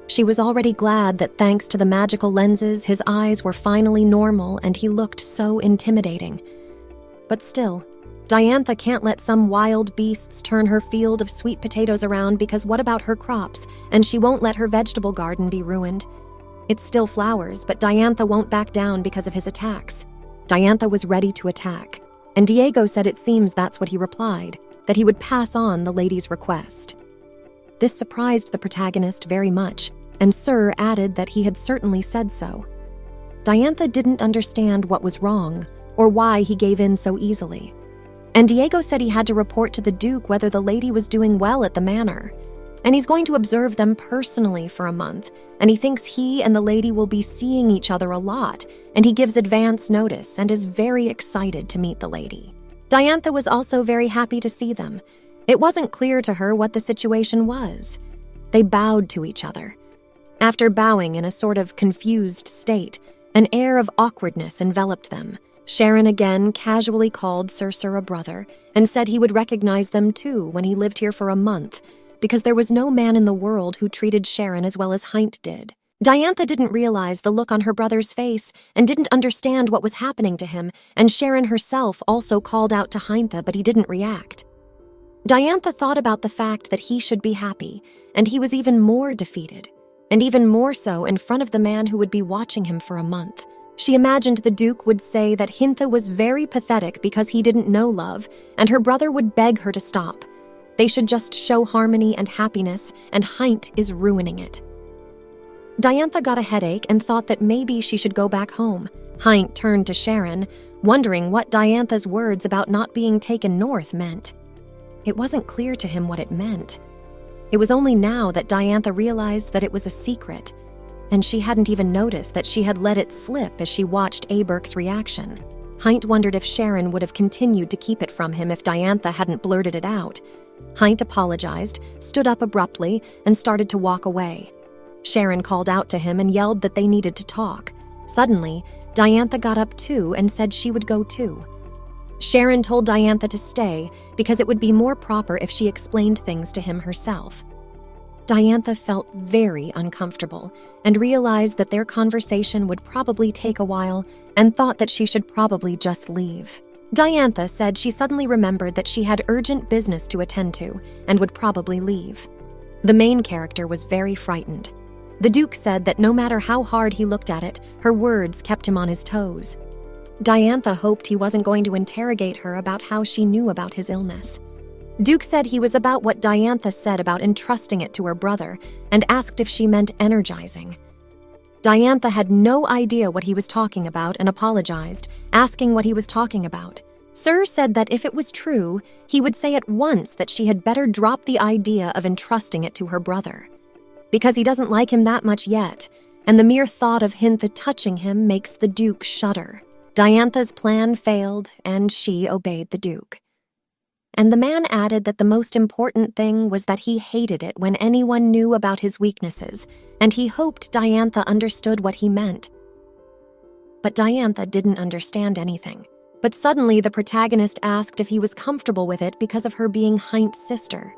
She was already glad that thanks to the magical lenses, his eyes were finally normal and he looked so intimidating. But still, Diantha can't let some wild beasts turn her field of sweet potatoes around, because what about her crops? And she won't let her vegetable garden be ruined. It still flowers, but Diantha won't back down because of his attacks. Diantha was ready to attack, and Diego said it seems that's what he replied, that he would pass on the lady's request. This surprised the protagonist very much, and Sir added that he had certainly said so. Diantha didn't understand what was wrong, or why he gave in so easily. And Diego said he had to report to the Duke whether the lady was doing well at the manor. And he's going to observe them personally for a month, and he thinks he and the lady will be seeing each other a lot, and he gives advance notice and is very excited to meet the lady. Diantha was also very happy to see them. It wasn't clear to her what the situation was. They bowed to each other. After bowing in a sort of confused state, an air of awkwardness enveloped them. Sharon again casually called Sir a brother and said he would recognize them too when he lived here for a month, because there was no man in the world who treated Sharon as well as Heint did. Diantha didn't realize the look on her brother's face and didn't understand what was happening to him, and Sharon herself also called out to Heintha, but he didn't react. Diantha thought about the fact that he should be happy, and he was even more defeated, and even more so in front of the man who would be watching him for a month. She imagined the Duke would say that Hintha was very pathetic because he didn't know love, and her brother would beg her to stop. They should just show harmony and happiness, and Heint is ruining it. Diantha got a headache and thought that maybe she should go back home. Heint turned to Sharon, wondering what Diantha's words about not being taken north meant. It wasn't clear to him what it meant. It was only now that Diantha realized that it was a secret, and she hadn't even noticed that she had let it slip as she watched Aberk's reaction. Heint wondered if Sharon would have continued to keep it from him if Diantha hadn't blurted it out. Heint apologized, stood up abruptly, and started to walk away. Sharon called out to him and yelled that they needed to talk. Suddenly, Diantha got up too and said she would go too. Sharon told Diantha to stay because it would be more proper if she explained things to him herself. Diantha felt very uncomfortable and realized that their conversation would probably take a while and thought that she should probably just leave. Diantha said she suddenly remembered that she had urgent business to attend to and would probably leave. The main character was very frightened. The Duke said that no matter how hard he looked at it, her words kept him on his toes. Diantha hoped he wasn't going to interrogate her about how she knew about his illness. Duke said he was about what Diantha said about entrusting it to her brother and asked if she meant energizing. Diantha had no idea what he was talking about and apologized, asking what he was talking about. Sir said that if it was true, he would say at once that she had better drop the idea of entrusting it to her brother, because he doesn't like him that much yet, and the mere thought of Hintha touching him makes the Duke shudder. Diantha's plan failed, and she obeyed the Duke. And the man added that the most important thing was that he hated it when anyone knew about his weaknesses, and he hoped Diantha understood what he meant. But Diantha didn't understand anything. But suddenly the protagonist asked if he was comfortable with it because of her being Heint's sister.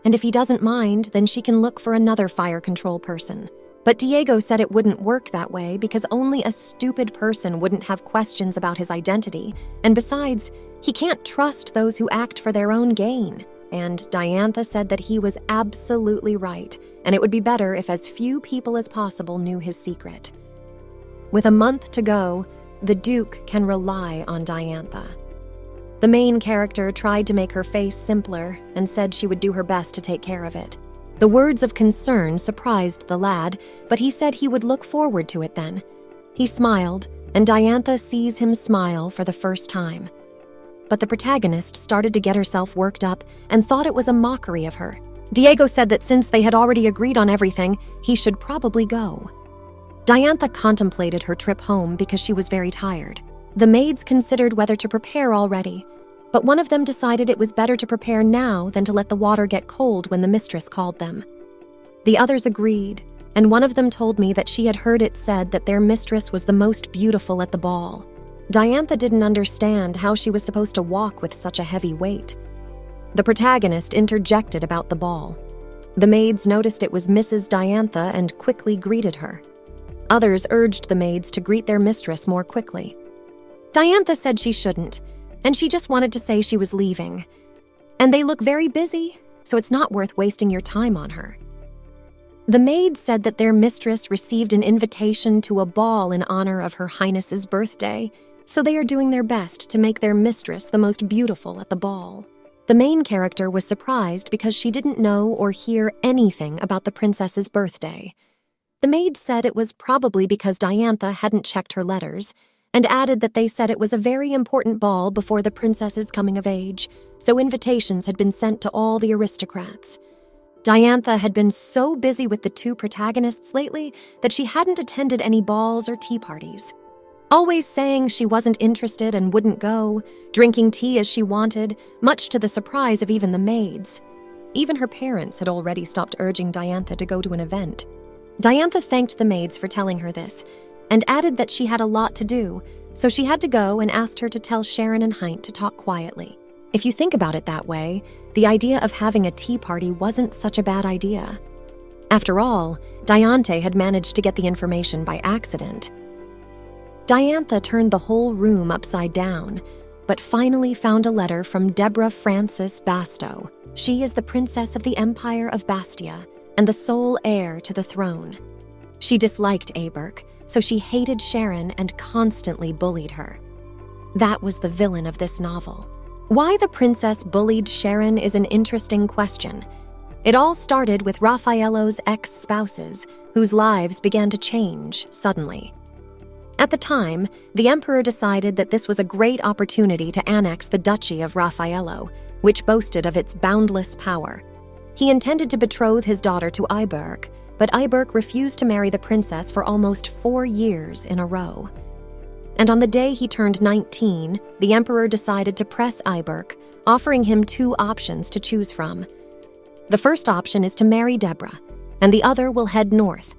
And if he doesn't mind, then she can look for another fire control person. But Diego said it wouldn't work that way because only a stupid person wouldn't have questions about his identity, and besides, he can't trust those who act for their own gain. And Diantha said that he was absolutely right, and it would be better if as few people as possible knew his secret. With a month to go, the Duke can rely on Diantha. The main character tried to make her face simpler and said she would do her best to take care of it. The words of concern surprised the lad, but he said he would look forward to it then. He smiled, and Diantha sees him smile for the first time. But the protagonist started to get herself worked up and thought it was a mockery of her. Diego said that since they had already agreed on everything, he should probably go. Diantha contemplated her trip home because she was very tired. The maids considered whether to prepare already, but one of them decided it was better to prepare now than to let the water get cold when the mistress called them. The others agreed, and one of them told me that she had heard it said that their mistress was the most beautiful at the ball. Diantha didn't understand how she was supposed to walk with such a heavy weight. The protagonist interjected about the ball. The maids noticed it was Mrs. Diantha and quickly greeted her. Others urged the maids to greet their mistress more quickly. Diantha said she shouldn't, and she just wanted to say she was leaving. And they look very busy, so it's not worth wasting your time on her. The maids said that their mistress received an invitation to a ball in honor of Her Highness's birthday, so they are doing their best to make their mistress the most beautiful at the ball. The main character was surprised because she didn't know or hear anything about the princess's birthday. The maids said it was probably because Diantha hadn't checked her letters, and added that they said it was a very important ball before the princess's coming of age, so invitations had been sent to all the aristocrats. Diantha had been so busy with the two protagonists lately that she hadn't attended any balls or tea parties. Always saying she wasn't interested and wouldn't go, drinking tea as she wanted, much to the surprise of even the maids. Even her parents had already stopped urging Diantha to go to an event. Diantha thanked the maids for telling her this, and added that she had a lot to do, so she had to go and asked her to tell Sharon and Heint to talk quietly. If you think about it that way, the idea of having a tea party wasn't such a bad idea. After all, Diantha had managed to get the information by accident. Diantha turned the whole room upside down, but finally found a letter from Deborah Frances Bastow. She is the princess of the Empire of Bastia and the sole heir to the throne. She disliked Aberk, so she hated Sharon and constantly bullied her. That was the villain of this novel. Why the princess bullied Sharon is an interesting question. It all started with Raffaello's ex-spouses, whose lives began to change suddenly. At the time, the emperor decided that this was a great opportunity to annex the duchy of Raffaello, which boasted of its boundless power. He intended to betroth his daughter to Iberk, but Iberk refused to marry the princess for almost 4 years in a row. And on the day he turned 19, the emperor decided to press Iberk, offering him 2 options to choose from. The first option is to marry Deborah, and the other will head north.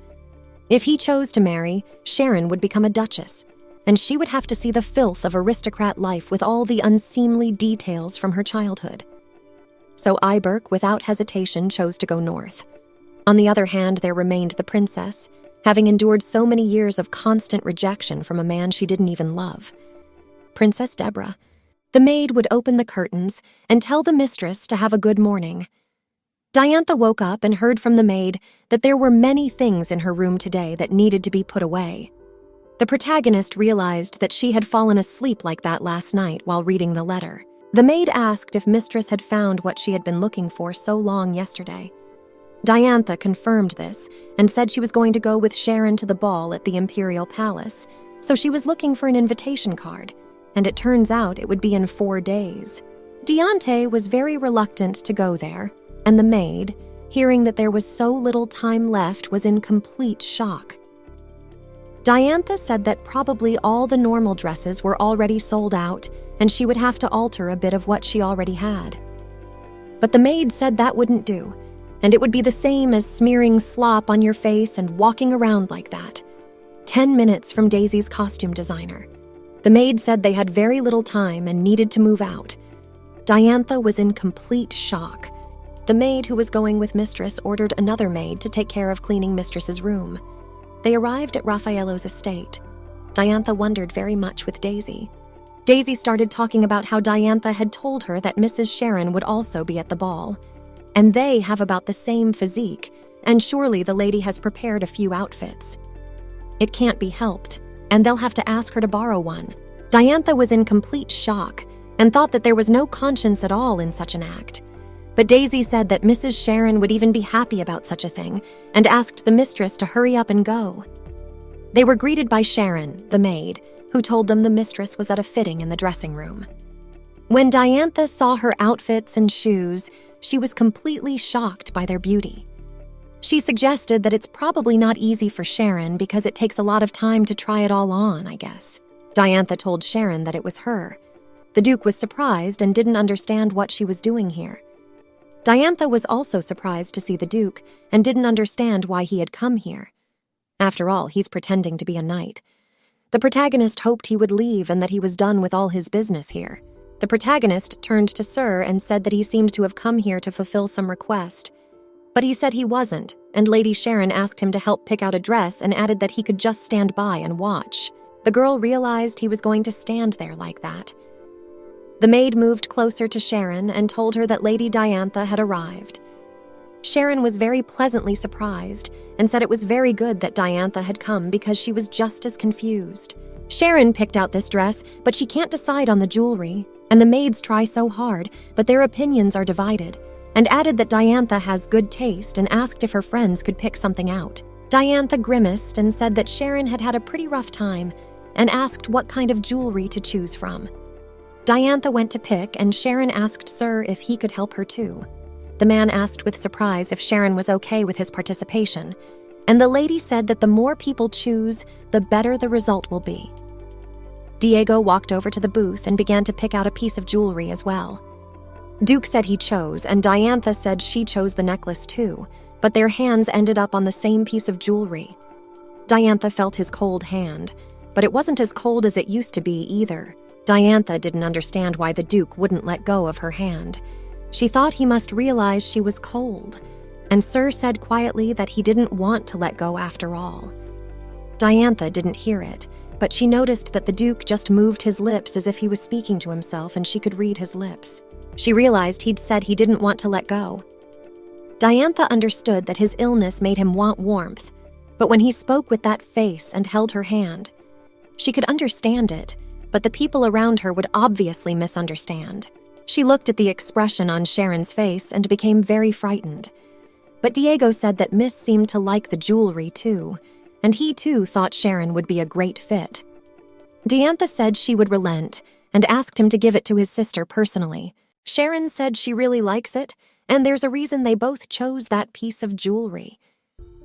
If he chose to marry, Sharon would become a duchess, and she would have to see the filth of aristocrat life with all the unseemly details from her childhood. So Iberk, without hesitation, chose to go north. On the other hand, there remained the princess, having endured so many years of constant rejection from a man she didn't even love. Princess Deborah. The maid would open the curtains and tell the mistress to have a good morning. Diantha woke up and heard from the maid that there were many things in her room today that needed to be put away. The protagonist realized that she had fallen asleep like that last night while reading the letter. The maid asked if mistress had found what she had been looking for so long yesterday. Diantha confirmed this and said she was going to go with Sharon to the ball at the Imperial Palace, so she was looking for an invitation card, and it turns out it would be in 4 days. Diantha was very reluctant to go there, and the maid, hearing that there was so little time left, was in complete shock. Diantha said that probably all the normal dresses were already sold out, and she would have to alter a bit of what she already had. But the maid said that wouldn't do, and it would be the same as smearing slop on your face and walking around like that. 10 minutes from Daisy's costume designer. The maid said they had very little time and needed to move out. Diantha was in complete shock. The maid who was going with mistress ordered another maid to take care of cleaning mistress's room. They arrived at Raffaello's estate. Diantha wondered very much with Daisy. Daisy started talking about how Diantha had told her that Mrs. Sharon would also be at the ball. And they have about the same physique, and surely the lady has prepared a few outfits. It can't be helped, and they'll have to ask her to borrow one. Diantha was in complete shock and thought that there was no conscience at all in such an act. But Daisy said that Mrs. Sharon would even be happy about such a thing and asked the mistress to hurry up and go. They were greeted by Sharon, the maid, who told them the mistress was at a fitting in the dressing room. When Diantha saw her outfits and shoes, she was completely shocked by their beauty. She suggested that it's probably not easy for Sharon because it takes a lot of time to try it all on, I guess. Diantha told Sharon that it was her. The Duke was surprised and didn't understand what she was doing here. Diantha was also surprised to see the Duke and didn't understand why he had come here. After all, he's pretending to be a knight. The protagonist hoped he would leave and that he was done with all his business here. The protagonist turned to Sir and said that he seemed to have come here to fulfill some request. But he said he wasn't, and Lady Sharon asked him to help pick out a dress and added that he could just stand by and watch. The girl realized he was going to stand there like that. The maid moved closer to Sharon and told her that Lady Diantha had arrived. Sharon was very pleasantly surprised and said it was very good that Diantha had come because she was just as confused. Sharon picked out this dress, but she can't decide on the jewelry, and the maids try so hard, but their opinions are divided, and added that Diantha has good taste and asked if her friends could pick something out. Diantha grimaced and said that Sharon had had a pretty rough time and asked what kind of jewelry to choose from. Diantha went to pick, and Sharon asked Sir if he could help her too. The man asked with surprise if Sharon was okay with his participation, and the lady said that the more people choose, the better the result will be. Diego walked over to the booth and began to pick out a piece of jewelry as well. Duke said he chose, and Diantha said she chose the necklace too, but their hands ended up on the same piece of jewelry. Diantha felt his cold hand, but it wasn't as cold as it used to be either. Diantha didn't understand why the Duke wouldn't let go of her hand. She thought he must realize she was cold, and Sir said quietly that he didn't want to let go after all. Diantha didn't hear it, but she noticed that the Duke just moved his lips as if he was speaking to himself and she could read his lips. She realized he'd said he didn't want to let go. Diantha understood that his illness made him want warmth, but when he spoke with that face and held her hand, she could understand it, but the people around her would obviously misunderstand. She looked at the expression on Sharon's face and became very frightened. But Diego said that Miss seemed to like the jewelry too, and he too thought Sharon would be a great fit. Diantha said she would relent and asked him to give it to his sister personally. Sharon said she really likes it, and there's a reason they both chose that piece of jewelry.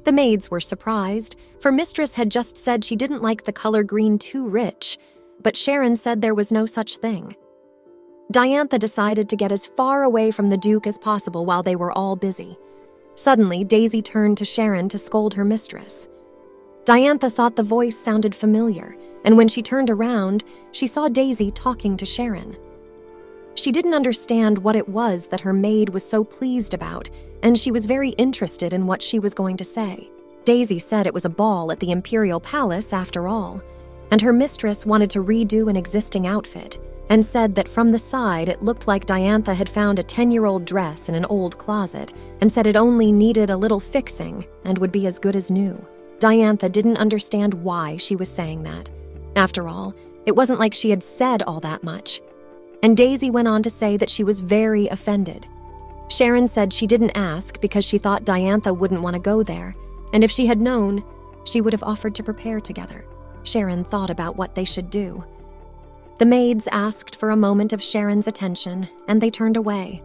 The maids were surprised, for Mistress had just said she didn't like the color green too rich, but Sharon said there was no such thing. Diantha decided to get as far away from the Duke as possible while they were all busy. Suddenly, Daisy turned to Sharon to scold her mistress. Diantha thought the voice sounded familiar, and when she turned around, she saw Daisy talking to Sharon. She didn't understand what it was that her maid was so pleased about, and she was very interested in what she was going to say. Daisy said it was a ball at the Imperial Palace after all, and her mistress wanted to redo an existing outfit, and said that from the side it looked like Diantha had found a 10-year-old dress in an old closet, and said it only needed a little fixing and would be as good as new. Diantha didn't understand why she was saying that. After all, it wasn't like she had said all that much. And Daisy went on to say that she was very offended. Sharon said she didn't ask because she thought Diantha wouldn't want to go there, and if she had known, she would have offered to prepare together. Sharon thought about what they should do. The maids asked for a moment of Sharon's attention, and they turned away.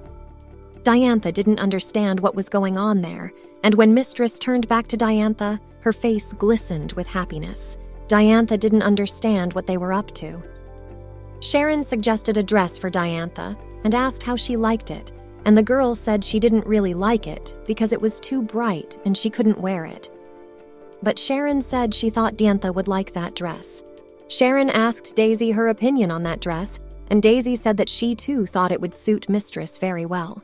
Diantha didn't understand what was going on there, and when Mistress turned back to Diantha, her face glistened with happiness. Diantha didn't understand what they were up to. Sharon suggested a dress for Diantha and asked how she liked it, and the girl said she didn't really like it because it was too bright and she couldn't wear it. But Sharon said she thought Diantha would like that dress. Sharon asked Daisy her opinion on that dress, and Daisy said that she too thought it would suit Mistress very well.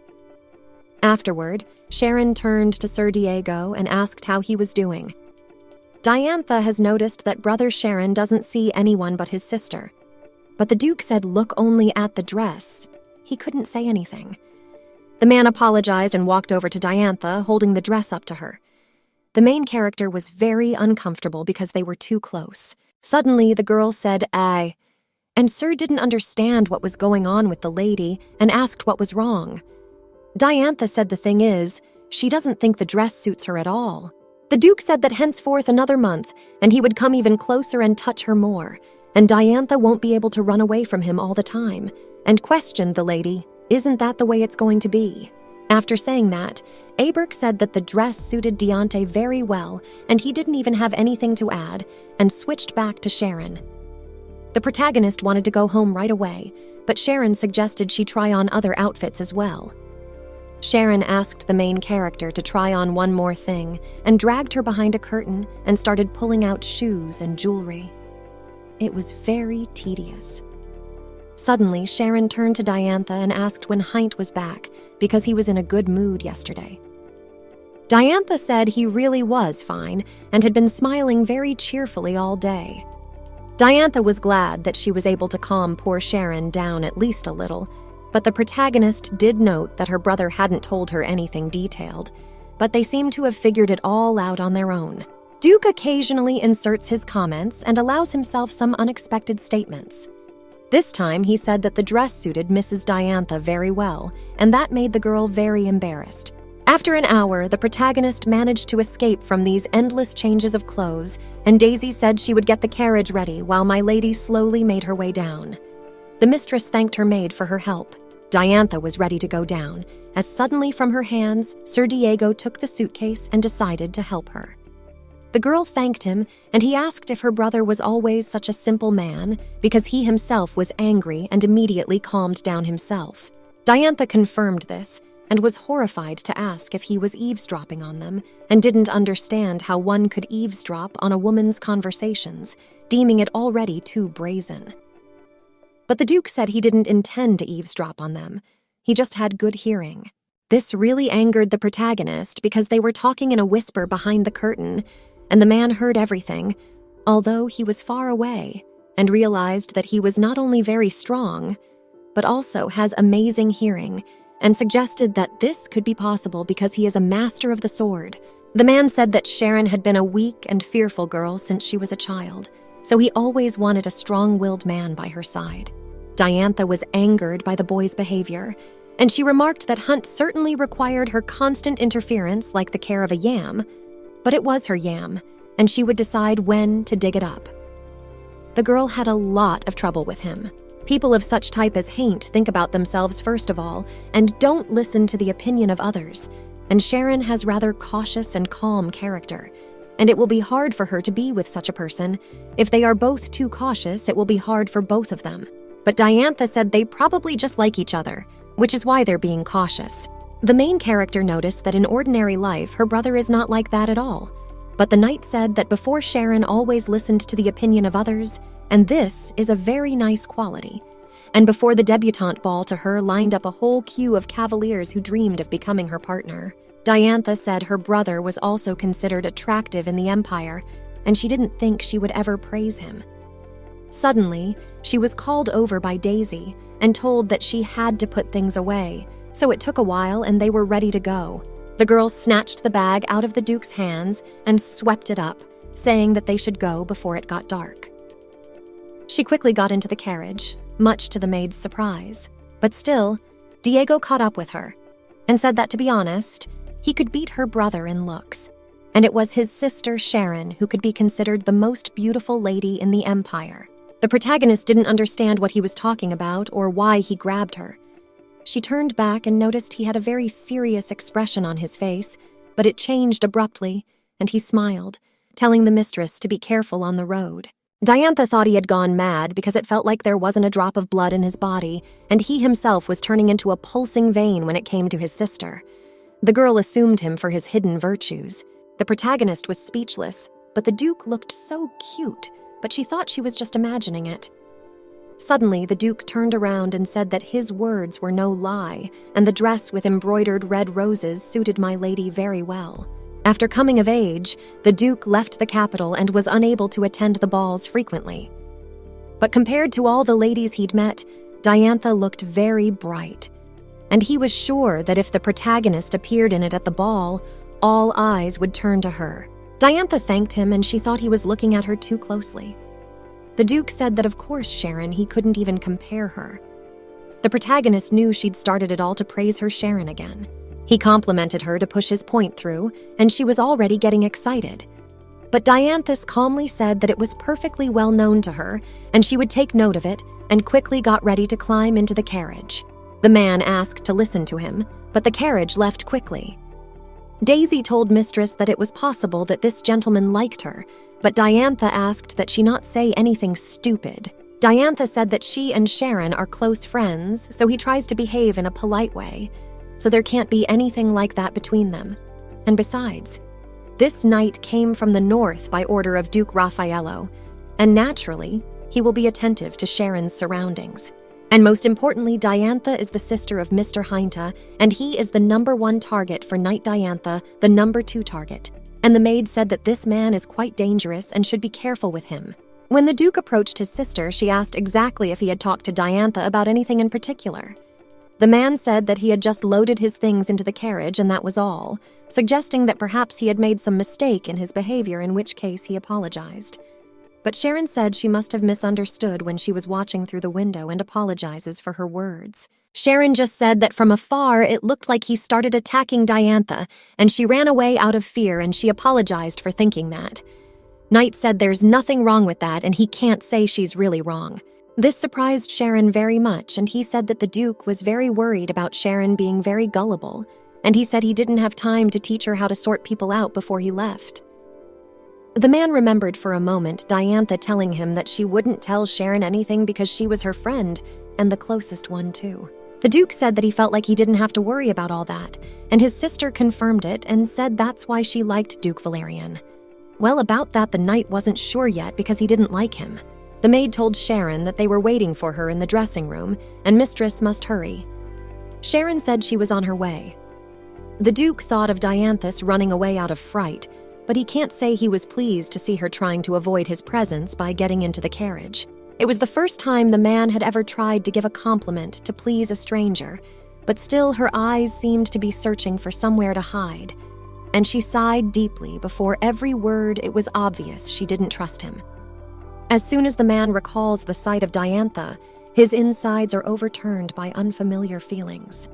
Afterward, Sharon turned to Sir Diego and asked how he was doing. Diantha has noticed that Brother Sharon doesn't see anyone but his sister. But the Duke said look only at the dress. He couldn't say anything. The man apologized and walked over to Diantha, holding the dress up to her. The main character was very uncomfortable because they were too close. Suddenly, the girl said, "Aye," and Sir didn't understand what was going on with the lady and asked what was wrong. Diantha said the thing is, she doesn't think the dress suits her at all. The Duke said that henceforth another month, and he would come even closer and touch her more, and Diantha won't be able to run away from him all the time, and questioned the lady, "Isn't that the way it's going to be?" After saying that, Aberk said that the dress suited Diantha very well, and he didn't even have anything to add, and switched back to Sharon. The protagonist wanted to go home right away, but Sharon suggested she try on other outfits as well. Sharon asked the main character to try on one more thing, and dragged her behind a curtain and started pulling out shoes and jewelry. It was very tedious. Suddenly, Sharon turned to Diantha and asked when Heint was back, because he was in a good mood yesterday. Diantha said he really was fine and had been smiling very cheerfully all day. Diantha was glad that she was able to calm poor Sharon down at least a little, but the protagonist did note that her brother hadn't told her anything detailed, but they seemed to have figured it all out on their own. Duke occasionally inserts his comments and allows himself some unexpected statements. This time, he said that the dress suited Mrs. Diantha very well, and that made the girl very embarrassed. After an hour, the protagonist managed to escape from these endless changes of clothes, and Daisy said she would get the carriage ready while my lady slowly made her way down. The mistress thanked her maid for her help. Diantha was ready to go down, as suddenly from her hands, Sir Diego took the suitcase and decided to help her. The girl thanked him, and he asked if her brother was always such a simple man, because he himself was angry and immediately calmed down himself. Diantha confirmed this, and was horrified to ask if he was eavesdropping on them, and didn't understand how one could eavesdrop on a woman's conversations, deeming it already too brazen. But the Duke said he didn't intend to eavesdrop on them. He just had good hearing. This really angered the protagonist because they were talking in a whisper behind the curtain, and the man heard everything, although he was far away, and realized that he was not only very strong, but also has amazing hearing, and suggested that this could be possible because he is a master of the sword. The man said that Sharon had been a weak and fearful girl since she was a child, so he always wanted a strong-willed man by her side. Diantha was angered by the boy's behavior, and she remarked that Hunt certainly required her constant interference like the care of a yam, but it was her yam, and she would decide when to dig it up. The girl had a lot of trouble with him. People of such type as Haint think about themselves first of all, and don't listen to the opinion of others, and Sharon has rather cautious and calm character, and it will be hard for her to be with such a person. If they are both too cautious, it will be hard for both of them. But Diantha said they probably just like each other, which is why they're being cautious. The main character noticed that in ordinary life, her brother is not like that at all. But the knight said that before Sharon always listened to the opinion of others, and this is a very nice quality. And before the debutante ball to her lined up a whole queue of cavaliers who dreamed of becoming her partner. Diantha said her brother was also considered attractive in the Empire, and she didn't think she would ever praise him. Suddenly, she was called over by Daisy and told that she had to put things away, so it took a while and they were ready to go. The girl snatched the bag out of the Duke's hands and swept it up, saying that they should go before it got dark. She quickly got into the carriage, much to the maid's surprise. But still, Diego caught up with her and said that, to be honest, he could beat her brother in looks, and it was his sister Sharon who could be considered the most beautiful lady in the Empire. The protagonist didn't understand what he was talking about or why he grabbed her. She turned back and noticed he had a very serious expression on his face, but it changed abruptly, and he smiled, telling the mistress to be careful on the road. Diantha thought he had gone mad because it felt like there wasn't a drop of blood in his body, and he himself was turning into a pulsing vein when it came to his sister. The girl assumed him for his hidden virtues. The protagonist was speechless, but the Duke looked so cute, but she thought she was just imagining it. Suddenly, the Duke turned around and said that his words were no lie, and the dress with embroidered red roses suited my lady very well. After coming of age, the Duke left the capital and was unable to attend the balls frequently. But compared to all the ladies he'd met, Diantha looked very bright, and he was sure that if the protagonist appeared in it at the ball, all eyes would turn to her. Diantha thanked him, and she thought he was looking at her too closely. The Duke said that of course Sharon, he couldn't even compare her. The protagonist knew she'd started it all to praise her Sharon again. He complimented her to push his point through, and she was already getting excited. But Dianthus calmly said that it was perfectly well known to her, and she would take note of it, and quickly got ready to climb into the carriage. The man asked to listen to him, but the carriage left quickly. Daisy told Mistress that it was possible that this gentleman liked her, but Diantha asked that she not say anything stupid. Diantha said that she and Sharon are close friends, so he tries to behave in a polite way, so there can't be anything like that between them. And besides, this knight came from the north by order of Duke Raffaello, and naturally, he will be attentive to Sharon's surroundings. And most importantly, Diantha is the sister of Mr. Heinta, and he is the #1 target for Knight Diantha, the #2 target. And the maid said that this man is quite dangerous and should be careful with him. When the Duke approached his sister, she asked exactly if he had talked to Diantha about anything in particular. The man said that he had just loaded his things into the carriage and that was all, suggesting that perhaps he had made some mistake in his behavior, in which case he apologized. But Sharon said she must have misunderstood when she was watching through the window and apologizes for her words. Sharon just said that from afar it looked like he started attacking Diantha, and she ran away out of fear, and she apologized for thinking that. Knight said there's nothing wrong with that and he can't say she's really wrong. This surprised Sharon very much, and he said that the Duke was very worried about Sharon being very gullible, and he said he didn't have time to teach her how to sort people out before he left. The man remembered for a moment Diantha telling him that she wouldn't tell Sharon anything because she was her friend, and the closest one too. The Duke said that he felt like he didn't have to worry about all that, and his sister confirmed it and said that's why she liked Duke Valerian. Well, about that the knight wasn't sure yet because he didn't like him. The maid told Sharon that they were waiting for her in the dressing room, and Mistress must hurry. Sharon said she was on her way. The Duke thought of Dianthus running away out of fright, but he can't say he was pleased to see her trying to avoid his presence by getting into the carriage. It was the first time the man had ever tried to give a compliment to please a stranger, but still her eyes seemed to be searching for somewhere to hide, and she sighed deeply before every word. It was obvious she didn't trust him. As soon as the man recalls the sight of Diantha, his insides are overturned by unfamiliar feelings.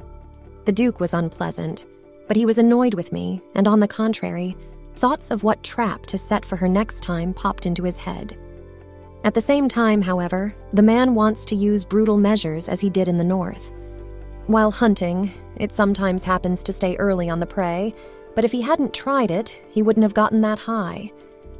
The Duke was unpleasant, but he was annoyed with me, and on the contrary, thoughts of what trap to set for her next time popped into his head. At the same time, however, the man wants to use brutal measures as he did in the north. While hunting, it sometimes happens to stay early on the prey, but if he hadn't tried it, he wouldn't have gotten that high.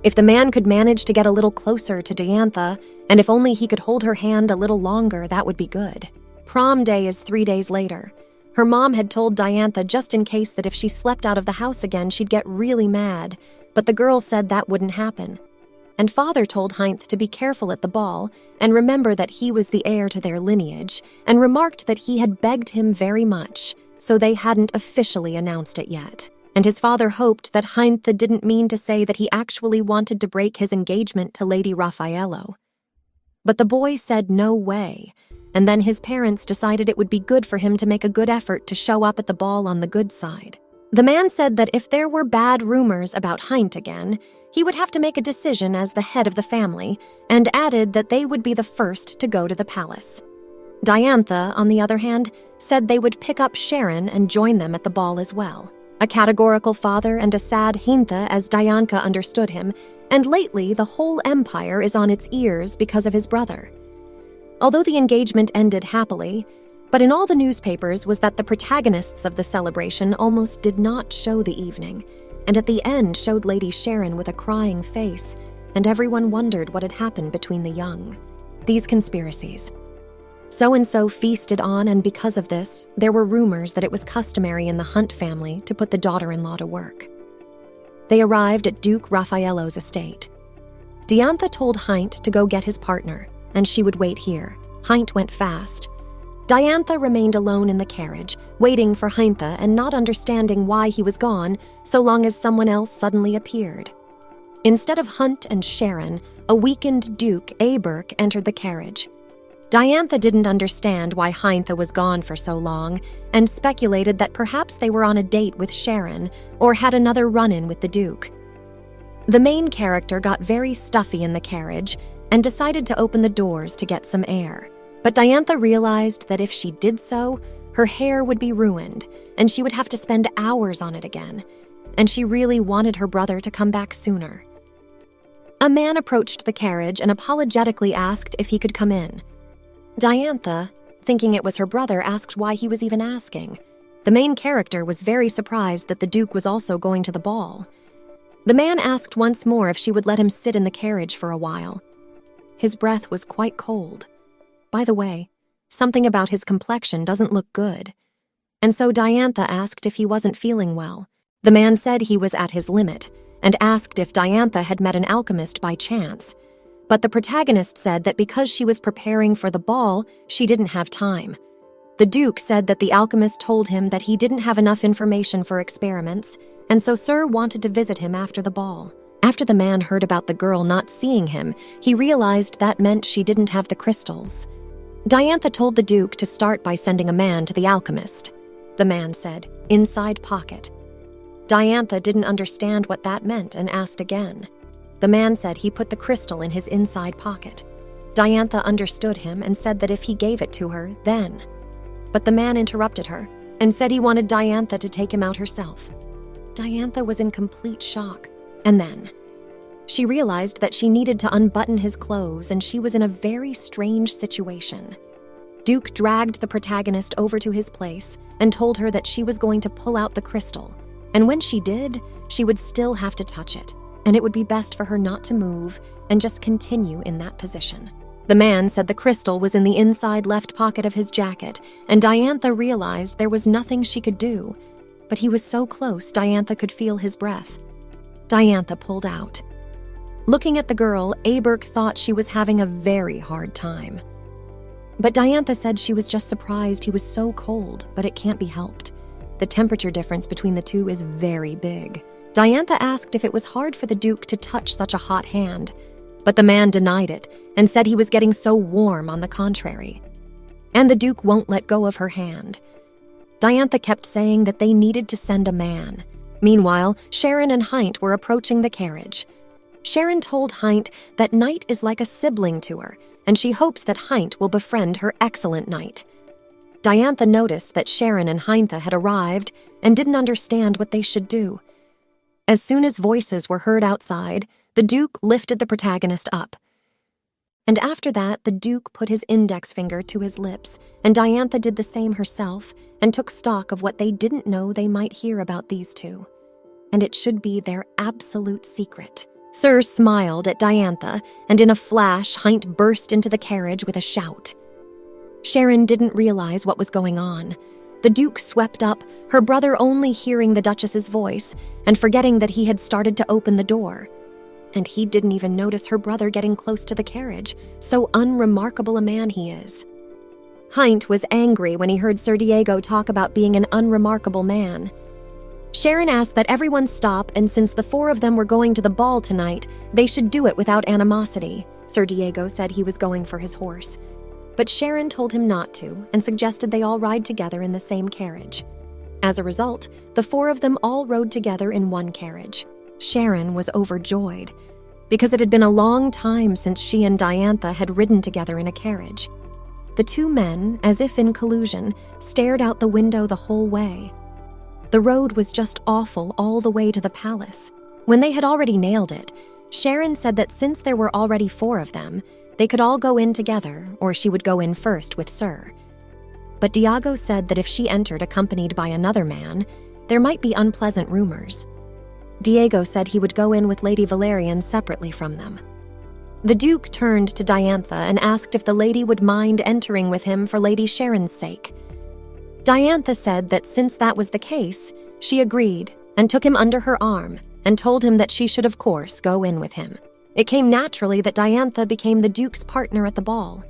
If the man could manage to get a little closer to Diantha, and if only he could hold her hand a little longer, that would be good. Prom day is 3 days later. Her mom had told Diantha just in case that if she slept out of the house again, she'd get really mad, but the girl said that wouldn't happen. And father told Heinth to be careful at the ball and remember that he was the heir to their lineage, and remarked that he had begged him very much, so they hadn't officially announced it yet. And his father hoped that Heinth didn't mean to say that he actually wanted to break his engagement to Lady Raffaello. But the boy said no way, and then his parents decided it would be good for him to make a good effort to show up at the ball on the good side. The man said that if there were bad rumors about Heinth again, he would have to make a decision as the head of the family, and added that they would be the first to go to the palace. Diantha, on the other hand, said they would pick up Sharon and join them at the ball as well. A categorical father and a sad Hintha as Dianka understood him, and lately the whole empire is on its ears because of his brother. Although the engagement ended happily, but in all the newspapers was that the protagonists of the celebration almost did not show the evening, and at the end showed Lady Sharon with a crying face, and everyone wondered what had happened between the young. These conspiracies. So-and-so feasted on, and because of this, there were rumors that it was customary in the Hunt family to put the daughter-in-law to work. They arrived at Duke Raffaello's estate. Diantha told Heinth to go get his partner, and she would wait here. Heinth went fast. Diantha remained alone in the carriage, waiting for Hintha and not understanding why he was gone so long as someone else suddenly appeared. Instead of Hunt and Sharon, a weakened Duke, Aberk, entered the carriage. Diantha didn't understand why Hintha was gone for so long, and speculated that perhaps they were on a date with Sharon or had another run-in with the Duke. The main character got very stuffy in the carriage and decided to open the doors to get some air. But Diantha realized that if she did so, her hair would be ruined, and she would have to spend hours on it again, and she really wanted her brother to come back sooner. A man approached the carriage and apologetically asked if he could come in. Diantha, thinking it was her brother, asked why he was even asking. The main character was very surprised that the Duke was also going to the ball. The man asked once more if she would let him sit in the carriage for a while. His breath was quite cold. By the way, something about his complexion doesn't look good. And so Diantha asked if he wasn't feeling well. The man said he was at his limit, and asked if Diantha had met an alchemist by chance. But the protagonist said that because she was preparing for the ball, she didn't have time. The Duke said that the alchemist told him that he didn't have enough information for experiments, and so Sir wanted to visit him after the ball. After the man heard about the girl not seeing him, he realized that meant she didn't have the crystals. Diantha told the Duke to start by sending a man to the alchemist. The man said, "Inside pocket." Diantha didn't understand what that meant and asked again. The man said he put the crystal in his inside pocket. Diantha understood him and said that if he gave it to her, then. But the man interrupted her and said he wanted Diantha to take him out herself. Diantha was in complete shock. And then, She realized that she needed to unbutton his clothes, and she was in a very strange situation. Duke dragged the protagonist over to his place and told her that she was going to pull out the crystal, and when she did, she would still have to touch it, and it would be best for her not to move and just continue in that position. The man said the crystal was in the inside left pocket of his jacket, and Diantha realized there was nothing she could do, but he was so close Diantha could feel his breath. Diantha pulled out. Looking at the girl, Aberk thought she was having a very hard time. But Diantha said she was just surprised he was so cold, but it can't be helped. The temperature difference between the two is very big. Diantha asked if it was hard for the Duke to touch such a hot hand, but the man denied it and said he was getting so warm on the contrary. And the Duke won't let go of her hand. Diantha kept saying that they needed to send a man. Meanwhile, Sharon and Heint were approaching the carriage. Sharon told Heint that Knight is like a sibling to her, and she hopes that Heint will befriend her excellent Knight. Diantha noticed that Sharon and Heintha had arrived and didn't understand what they should do. As soon as voices were heard outside, the Duke lifted the protagonist up. And after that, the Duke put his index finger to his lips, and Diantha did the same herself and took stock of what they didn't know they might hear about these two. And it should be their absolute secret. Sir smiled at Diantha, and in a flash, Heint burst into the carriage with a shout. Sharon didn't realize what was going on. The Duke swept up, her brother only hearing the Duchess's voice and forgetting that he had started to open the door. And he didn't even notice her brother getting close to the carriage, so unremarkable a man he is. Heint was angry when he heard Sir Diego talk about being an unremarkable man. Sharon asked that everyone stop, and since the four of them were going to the ball tonight, they should do it without animosity. Sir Diego said he was going for his horse. But Sharon told him not to and suggested they all ride together in the same carriage. As a result, the four of them all rode together in one carriage. Sharon was overjoyed, because it had been a long time since she and Diantha had ridden together in a carriage. The two men, as if in collusion, stared out the window the whole way. The road was just awful all the way to the palace. When they had already nailed it, Sharon said that since there were already four of them, they could all go in together, or she would go in first with Sir. But Diego said that if she entered accompanied by another man, there might be unpleasant rumors. Diego said he would go in with Lady Valerian separately from them. The Duke turned to Diantha and asked if the lady would mind entering with him for Lady Sharon's sake. Diantha said that since that was the case, she agreed and took him under her arm and told him that she should of course go in with him. It came naturally that Diantha became the Duke's partner at the ball.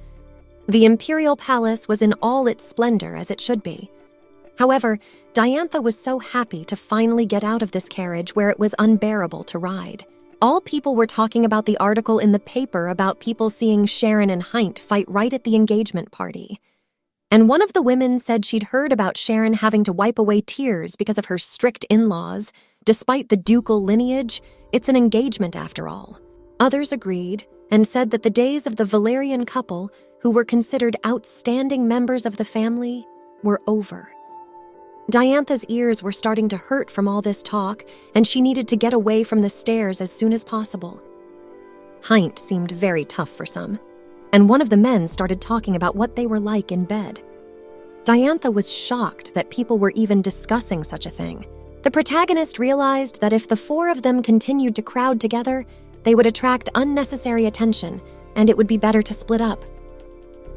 The imperial palace was in all its splendor as it should be. However, Diantha was so happy to finally get out of this carriage where it was unbearable to ride. All people were talking about the article in the paper about people seeing Sharon and Heint fight right at the engagement party. And one of the women said she'd heard about Sharon having to wipe away tears because of her strict in-laws. Despite the ducal lineage, it's an engagement after all. Others agreed and said that the days of the Valerian couple, who were considered outstanding members of the family, were over. Diantha's ears were starting to hurt from all this talk, and she needed to get away from the stairs as soon as possible. Heint seemed very tough for some, and one of the men started talking about what they were like in bed. Diantha was shocked that people were even discussing such a thing. The protagonist realized that if the four of them continued to crowd together, they would attract unnecessary attention, and it would be better to split up.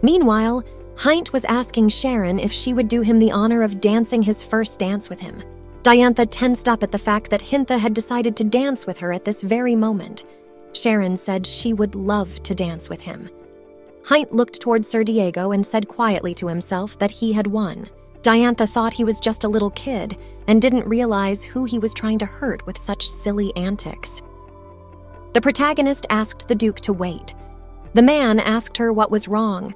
Meanwhile, Heint was asking Sharon if she would do him the honor of dancing his first dance with him. Diantha tensed up at the fact that Hintha had decided to dance with her at this very moment. Sharon said she would love to dance with him. Heint looked toward Sir Diego and said quietly to himself that he had won. Diantha thought he was just a little kid and didn't realize who he was trying to hurt with such silly antics. The protagonist asked the Duke to wait. The man asked her what was wrong.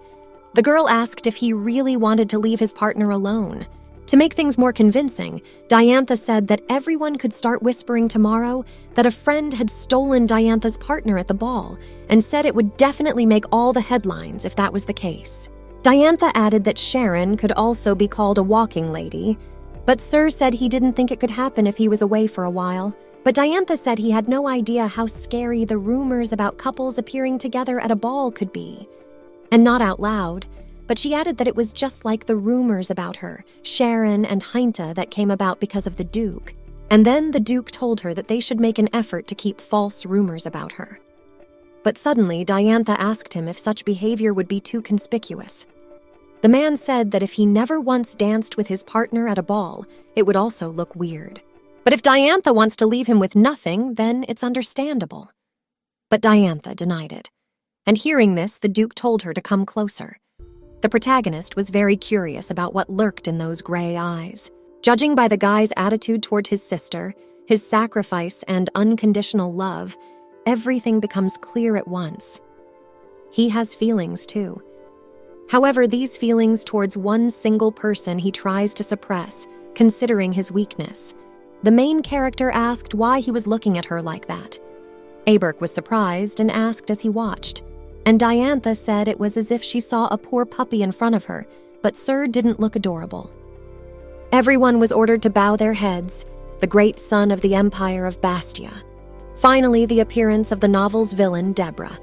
The girl asked if he really wanted to leave his partner alone. To make things more convincing, Diantha said that everyone could start whispering tomorrow that a friend had stolen Diantha's partner at the ball and said it would definitely make all the headlines if that was the case. Diantha added that Sharon could also be called a walking lady, but Sir said he didn't think it could happen if he was away for a while, But Diantha said he had no idea how scary the rumors about couples appearing together at a ball could be. And not out loud, but she added that it was just like the rumors about her, Sharon and Heinta, that came about because of the Duke. And then the Duke told her that they should make an effort to keep false rumors about her. But suddenly, Diantha asked him if such behavior would be too conspicuous. The man said that if he never once danced with his partner at a ball, it would also look weird. But if Diantha wants to leave him with nothing, then it's understandable. But Diantha denied it. And hearing this, the Duke told her to come closer. The protagonist was very curious about what lurked in those gray eyes. Judging by the guy's attitude toward his sister, his sacrifice and unconditional love, everything becomes clear at once. He has feelings too. However, these feelings towards one single person he tries to suppress, considering his weakness. The main character asked why he was looking at her like that. Aberk was surprised and asked as he watched, and Diantha said it was as if she saw a poor puppy in front of her, but Sir didn't look adorable. Everyone was ordered to bow their heads, the great son of the Empire of Bastia. Finally, the appearance of the novel's villain, Deborah.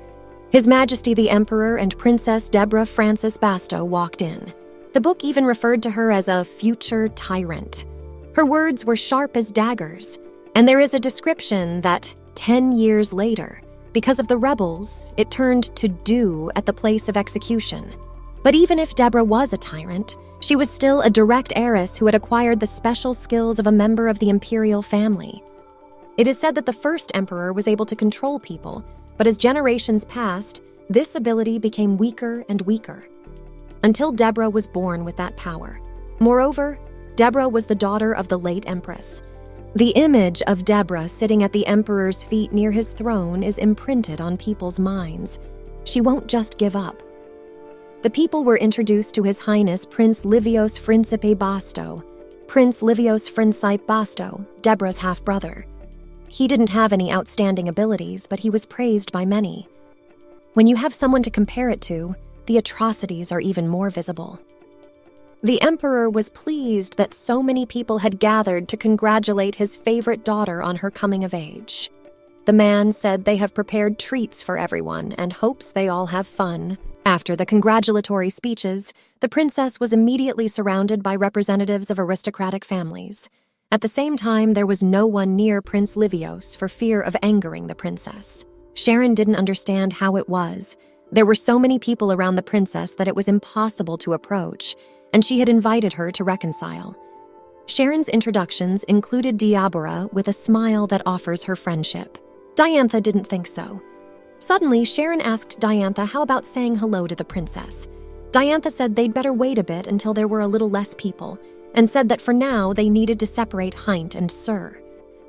His Majesty the Emperor and Princess Deborah Frances Basto walked in. The book even referred to her as a future tyrant. Her words were sharp as daggers, and there is a description that 10 years later, because of the rebels, it turned to dew at the place of execution. But even if Deborah was a tyrant, she was still a direct heiress who had acquired the special skills of a member of the imperial family. It is said that the first emperor was able to control people, but as generations passed, this ability became weaker and weaker, until Deborah was born with that power. Moreover, Deborah was the daughter of the late empress. The image of Deborah sitting at the emperor's feet near his throne is imprinted on people's minds. She won't just give up. The people were introduced to His Highness Prince Livios Principe Basto, Prince Livios Principe Basto, Deborah's half-brother. He didn't have any outstanding abilities, but he was praised by many. When you have someone to compare it to, the atrocities are even more visible. The emperor was pleased that so many people had gathered to congratulate his favorite daughter on her coming of age. The man said they have prepared treats for everyone and hopes they all have fun. After the congratulatory speeches, the princess was immediately surrounded by representatives of aristocratic families. At the same time, there was no one near Prince Livios for fear of angering the princess. Sharon didn't understand how it was. There were so many people around the princess that it was impossible to approach, and she had invited her to reconcile. Sharon's introductions included Diabora with a smile that offers her friendship. Diantha didn't think so. Suddenly, Sharon asked Diantha how about saying hello to the princess. Diantha said they'd better wait a bit until there were a little less people, and said that for now they needed to separate Heint and Sir.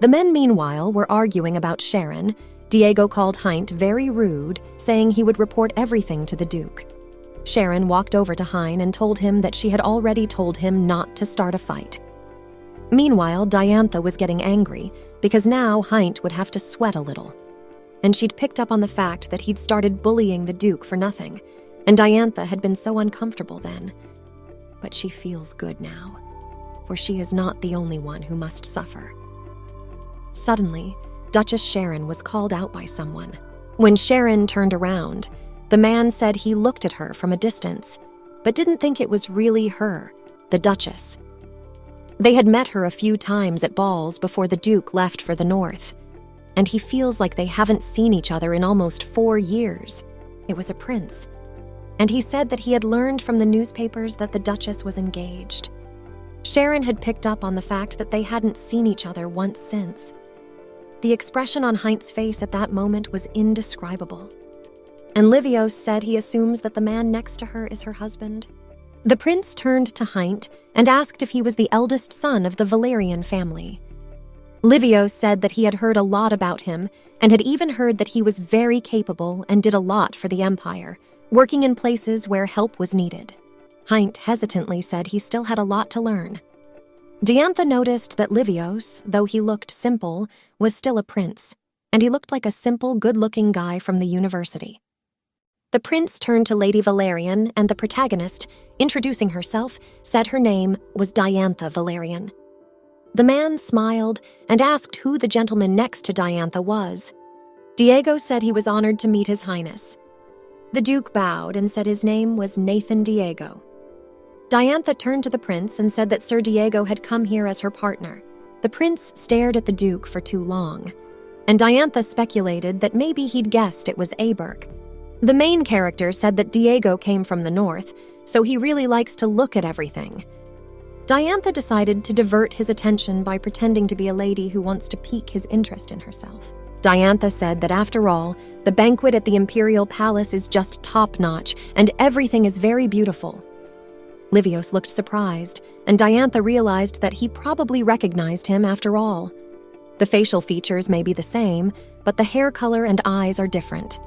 The men, meanwhile, were arguing about Sharon. Diego called Heint very rude, saying he would report everything to the Duke. Sharon walked over to Hein and told him that she had already told him not to start a fight. Meanwhile, Diantha was getting angry, because now Heint would have to sweat a little. And she'd picked up on the fact that he'd started bullying the Duke for nothing, and Diantha had been so uncomfortable then. But she feels good now, for she is not the only one who must suffer. Suddenly, Duchess Sharon was called out by someone. When Sharon turned around, the man said he looked at her from a distance, but didn't think it was really her, the Duchess. They had met her a few times at balls before the Duke left for the north, and he feels like they haven't seen each other in almost 4 years. It was a prince, and he said that he had learned from the newspapers that the Duchess was engaged. Sharon had picked up on the fact that they hadn't seen each other once since. The expression on Heint's face at that moment was indescribable. And Livios said he assumes that the man next to her is her husband. The prince turned to Heint and asked if he was the eldest son of the Valerian family. Livios said that he had heard a lot about him and had even heard that he was very capable and did a lot for the empire, working in places where help was needed. Heint hesitantly said he still had a lot to learn. Diantha noticed that Livios, though he looked simple, was still a prince, and he looked like a simple, good-looking guy from the university. The prince turned to Lady Valerian, and the protagonist, introducing herself, said her name was Diantha Valerian. The man smiled and asked who the gentleman next to Diantha was. Diego said he was honored to meet His Highness. The Duke bowed and said his name was Nathan Diego. Diantha turned to the prince and said that Sir Diego had come here as her partner. The prince stared at the Duke for too long, and Diantha speculated that maybe he'd guessed it was Aberg. The main character said that Diego came from the north, so he really likes to look at everything. Diantha decided to divert his attention by pretending to be a lady who wants to pique his interest in herself. Diantha said that after all, the banquet at the Imperial Palace is just top-notch, and everything is very beautiful. Livios looked surprised, and Diantha realized that he probably recognized him after all. The facial features may be the same, but the hair color and eyes are different.